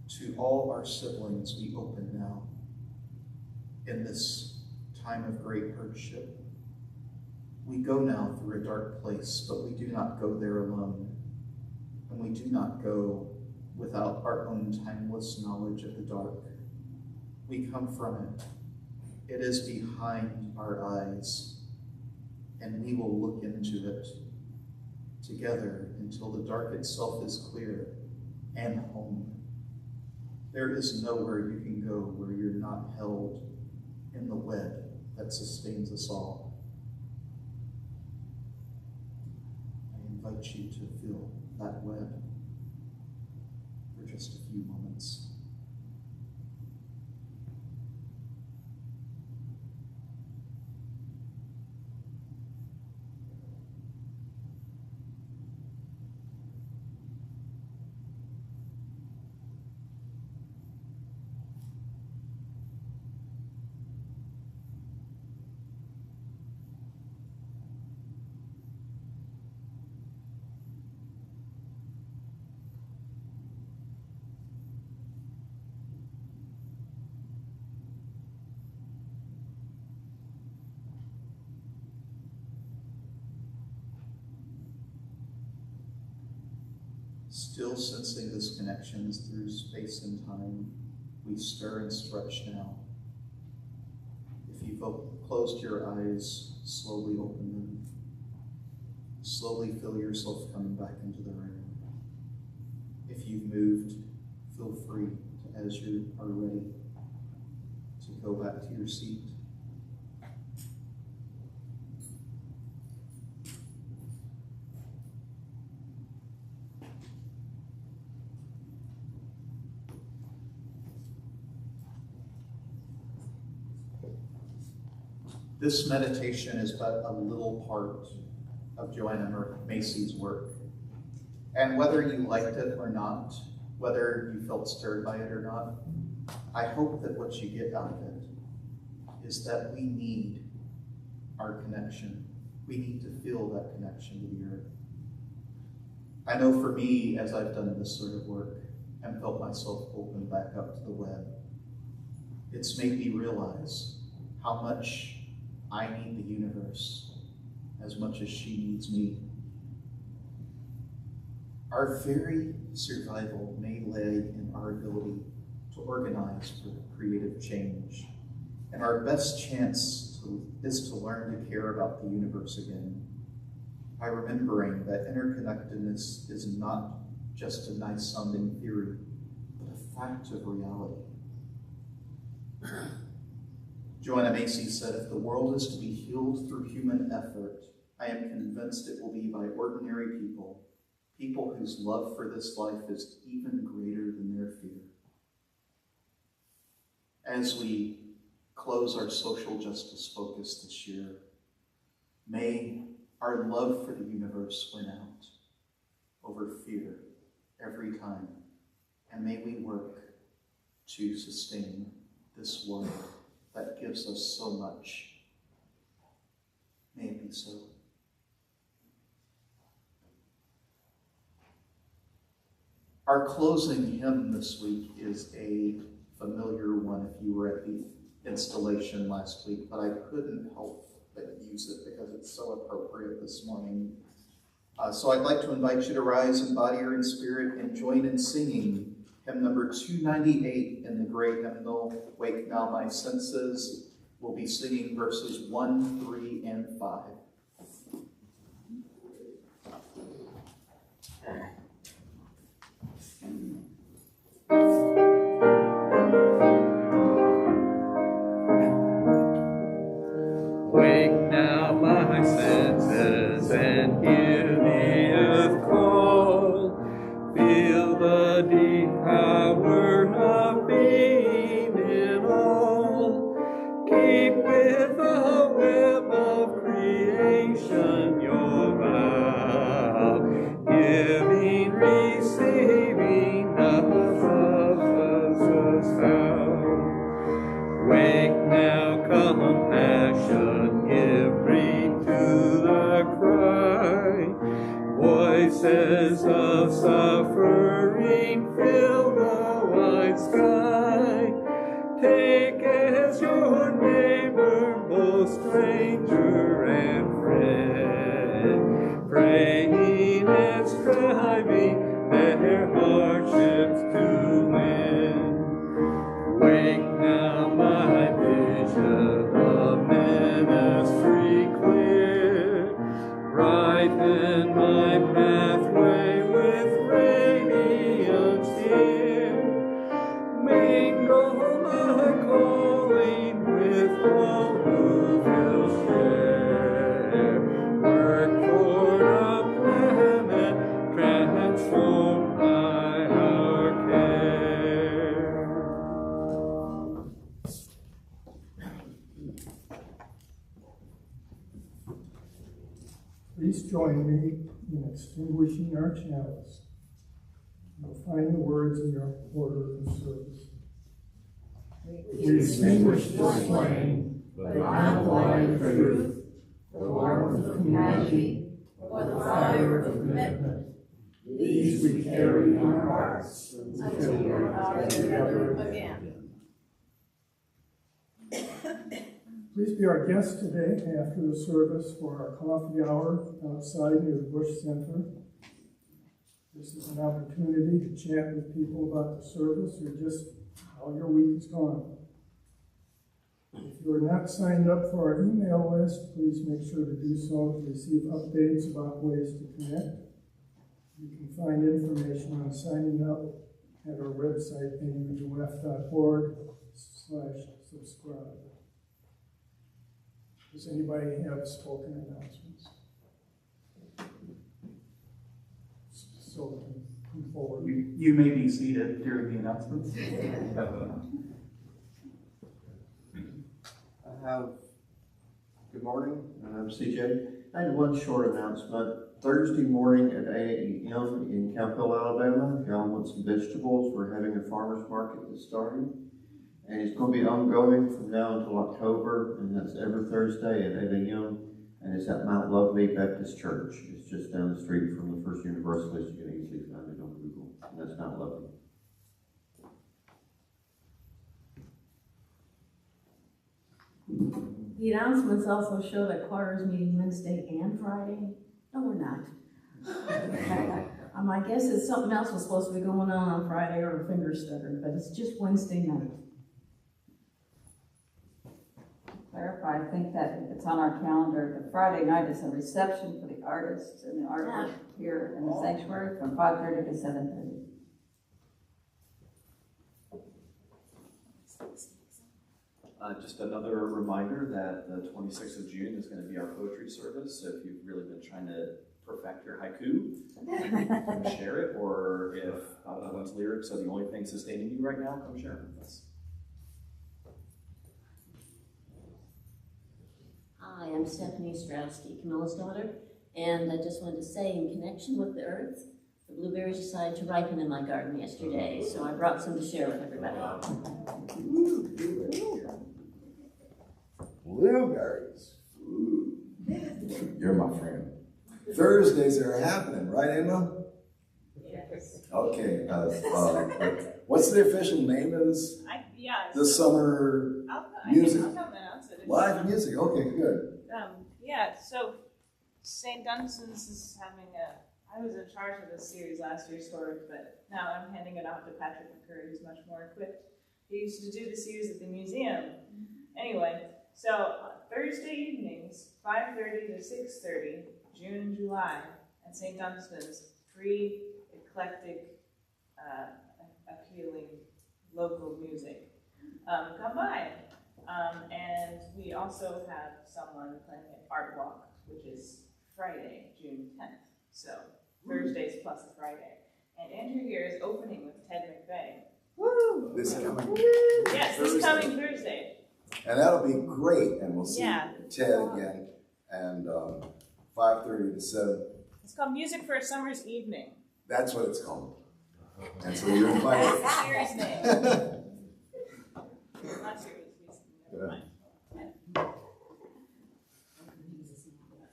To all our siblings we open now. In this time of great hardship, we go now through a dark place, but we do not go there alone. And we do not go without our own timeless knowledge of the dark. We come from it. It is behind our eyes, and we will look into it together until the dark itself is clear and home. There is nowhere you can go where you're not held in the web that sustains us all. invite you to feel that web for just a few moments. Still sensing this connection through space and time, we stir and stretch now. If you've closed your eyes, slowly open them. Slowly feel yourself coming back into the room. If you've moved, feel free to, as you are ready, to go back to your seat. This meditation is but a little part of Joanna Macy's work. And whether you liked it or not, whether you felt stirred by it or not, I hope that what you get out of it is that we need our connection. We need to feel that connection to the earth. I know for me, as I've done this sort of work and felt myself open back up to the web, it's made me realize how much I need the universe as much as she needs me. Our very survival may lay in our ability to organize for creative change. And our best chance is to learn to care about the universe again by remembering that interconnectedness is not just a nice sounding theory, but a fact of reality. Joanna Macy said, if the world is to be healed through human effort, I am convinced it will be by ordinary people, people whose love for this life is even greater than their fear. As we close our social justice focus this year, may our love for the universe win out over fear every time, and may we work to sustain this world that gives us so much. May it be so. Our closing hymn this week is a familiar one if you were at the installation last week, but I couldn't help but use it because it's so appropriate this morning. So I'd like to invite you to rise in body or in spirit and join in singing hymn number 298 in the great hymnal, Wake Now My Senses. We'll be singing verses 1, 3, and 5. Wake now my senses and hear the earth call. Feel the deep power of being in all. Keep with the web of creation your vow. Giving, receiving, above us found. Wake now, compassion, give breath to the cry. Voices of suffering fill the wide sky. Take as your neighbor, both stranger and friend, praying and striving their hardships to win. Wake now my vision of ministry clear, brighten my pathway with radiance here. Mingle my calling with all who will share, work toward a plan in extinguishing our chalice. You'll find the words in your order of service. We extinguish this flame, but not the light of truth, the warmth of humanity, or the fire of commitment. These we carry in our hearts until we are together again. Please be our guest today after the service for our coffee hour outside near the Bush Center. This is an opportunity to chat with people about the service or just how your week is gone. If you are not signed up for our email list, please make sure to do so to receive updates about ways to connect. You can find information on signing up at our website, awf.org/subscribe. Does anybody have spoken announcements? So come forward. You may be seated during the announcements. Good morning, I'm CJ. I had one short announcement. Thursday morning at 8 a.m. in Campbell, Alabama, if y'all want some vegetables, we're having a farmer's market that's starting. And it's going to be ongoing from now until October, and that's every Thursday at 8 a.m. And it's at Mount Lovely Baptist Church. It's just down the street from the First Universalist. You can easily find it on Google. And that's Mount Lovely. The announcements also show that choir is meeting Wednesday and Friday. No, we're not. My guess is something else was supposed to be going on Friday or a finger stutter, but it's just Wednesday night. Clarify, I think that if it's on our calendar, the Friday night is a reception for the artists and the artwork here in the sanctuary from 5:30 to 7:30. Just another reminder that the 26th of June is going to be our poetry service. So if you've really been trying to perfect your haiku, come share it. Or if one's lyrics are the only thing sustaining you right now, come share it with us. Hi, I'm Stephanie Strowski, Camilla's daughter, and I just wanted to say, in connection with the earth, the blueberries decided to ripen in my garden yesterday, so I brought some to share with everybody. Blueberries. Ooh. You're my friend. Thursdays are happening, right, Emma? Yes. Okay. What's the official name of this? The summer music. I'll come announce it. Live music. Okay, good. Yeah. So St. Dunstan's is having I was in charge of this series last year, sort of, but now I'm handing it off to Patrick McCurry, who's much more equipped. He used to do the series at the museum. Anyway, so Thursday evenings, 5:30 to 6:30, June and July, at St. Dunstan's, free, eclectic, appealing local music. Come by. And we also have someone playing at Art Walk, which is Friday, June 10th. So Thursdays plus a Friday. And Andrew here is opening with Ted McVeigh. Woo! This coming Yes, Thursday. this coming Thursday. And that'll be great. And we'll see Yeah. Ted again. And 5:30 to 7. It's called Music for a Summer's Evening. That's what it's called. And so you're invited. That's the series name. Not series, never mind.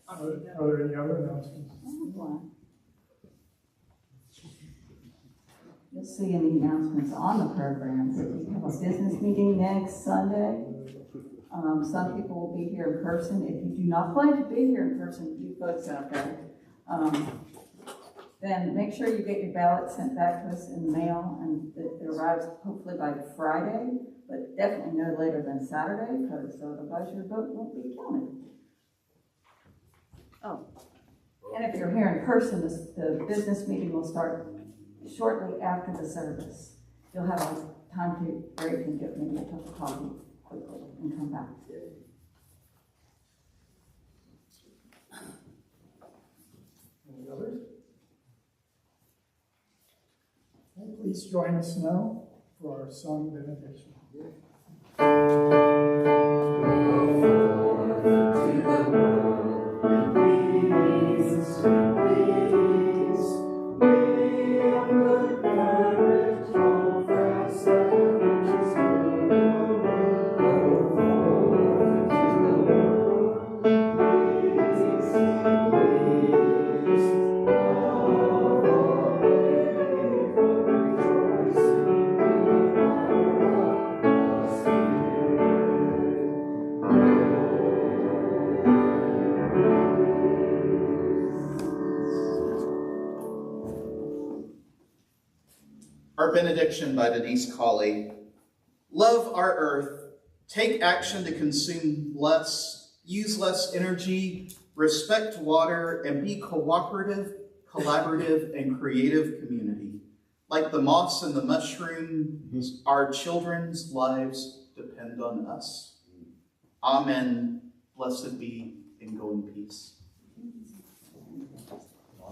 Are there any other announcements? You'll see in the announcements on the programs that we have a business meeting next Sunday. Some people will be here in person. If you do not plan to be here in person, you folks out there, then make sure you get your ballot sent back to us in the mail, and it arrives hopefully by Friday, but definitely no later than Saturday, because otherwise your vote won't be counted. Oh, and if you're here in person, the business meeting will start shortly after the service. You'll have a time to break and get maybe a cup of coffee quickly and come back. Any others? Okay, please join us now for our song benediction. To the world, peace, Our benediction by Denise Colley. Love our earth, take action to consume less, use less energy, respect water, and be cooperative, collaborative, and creative community. Like the moss and the mushroom, our children's lives depend on us. Amen. Blessed be, and go in peace.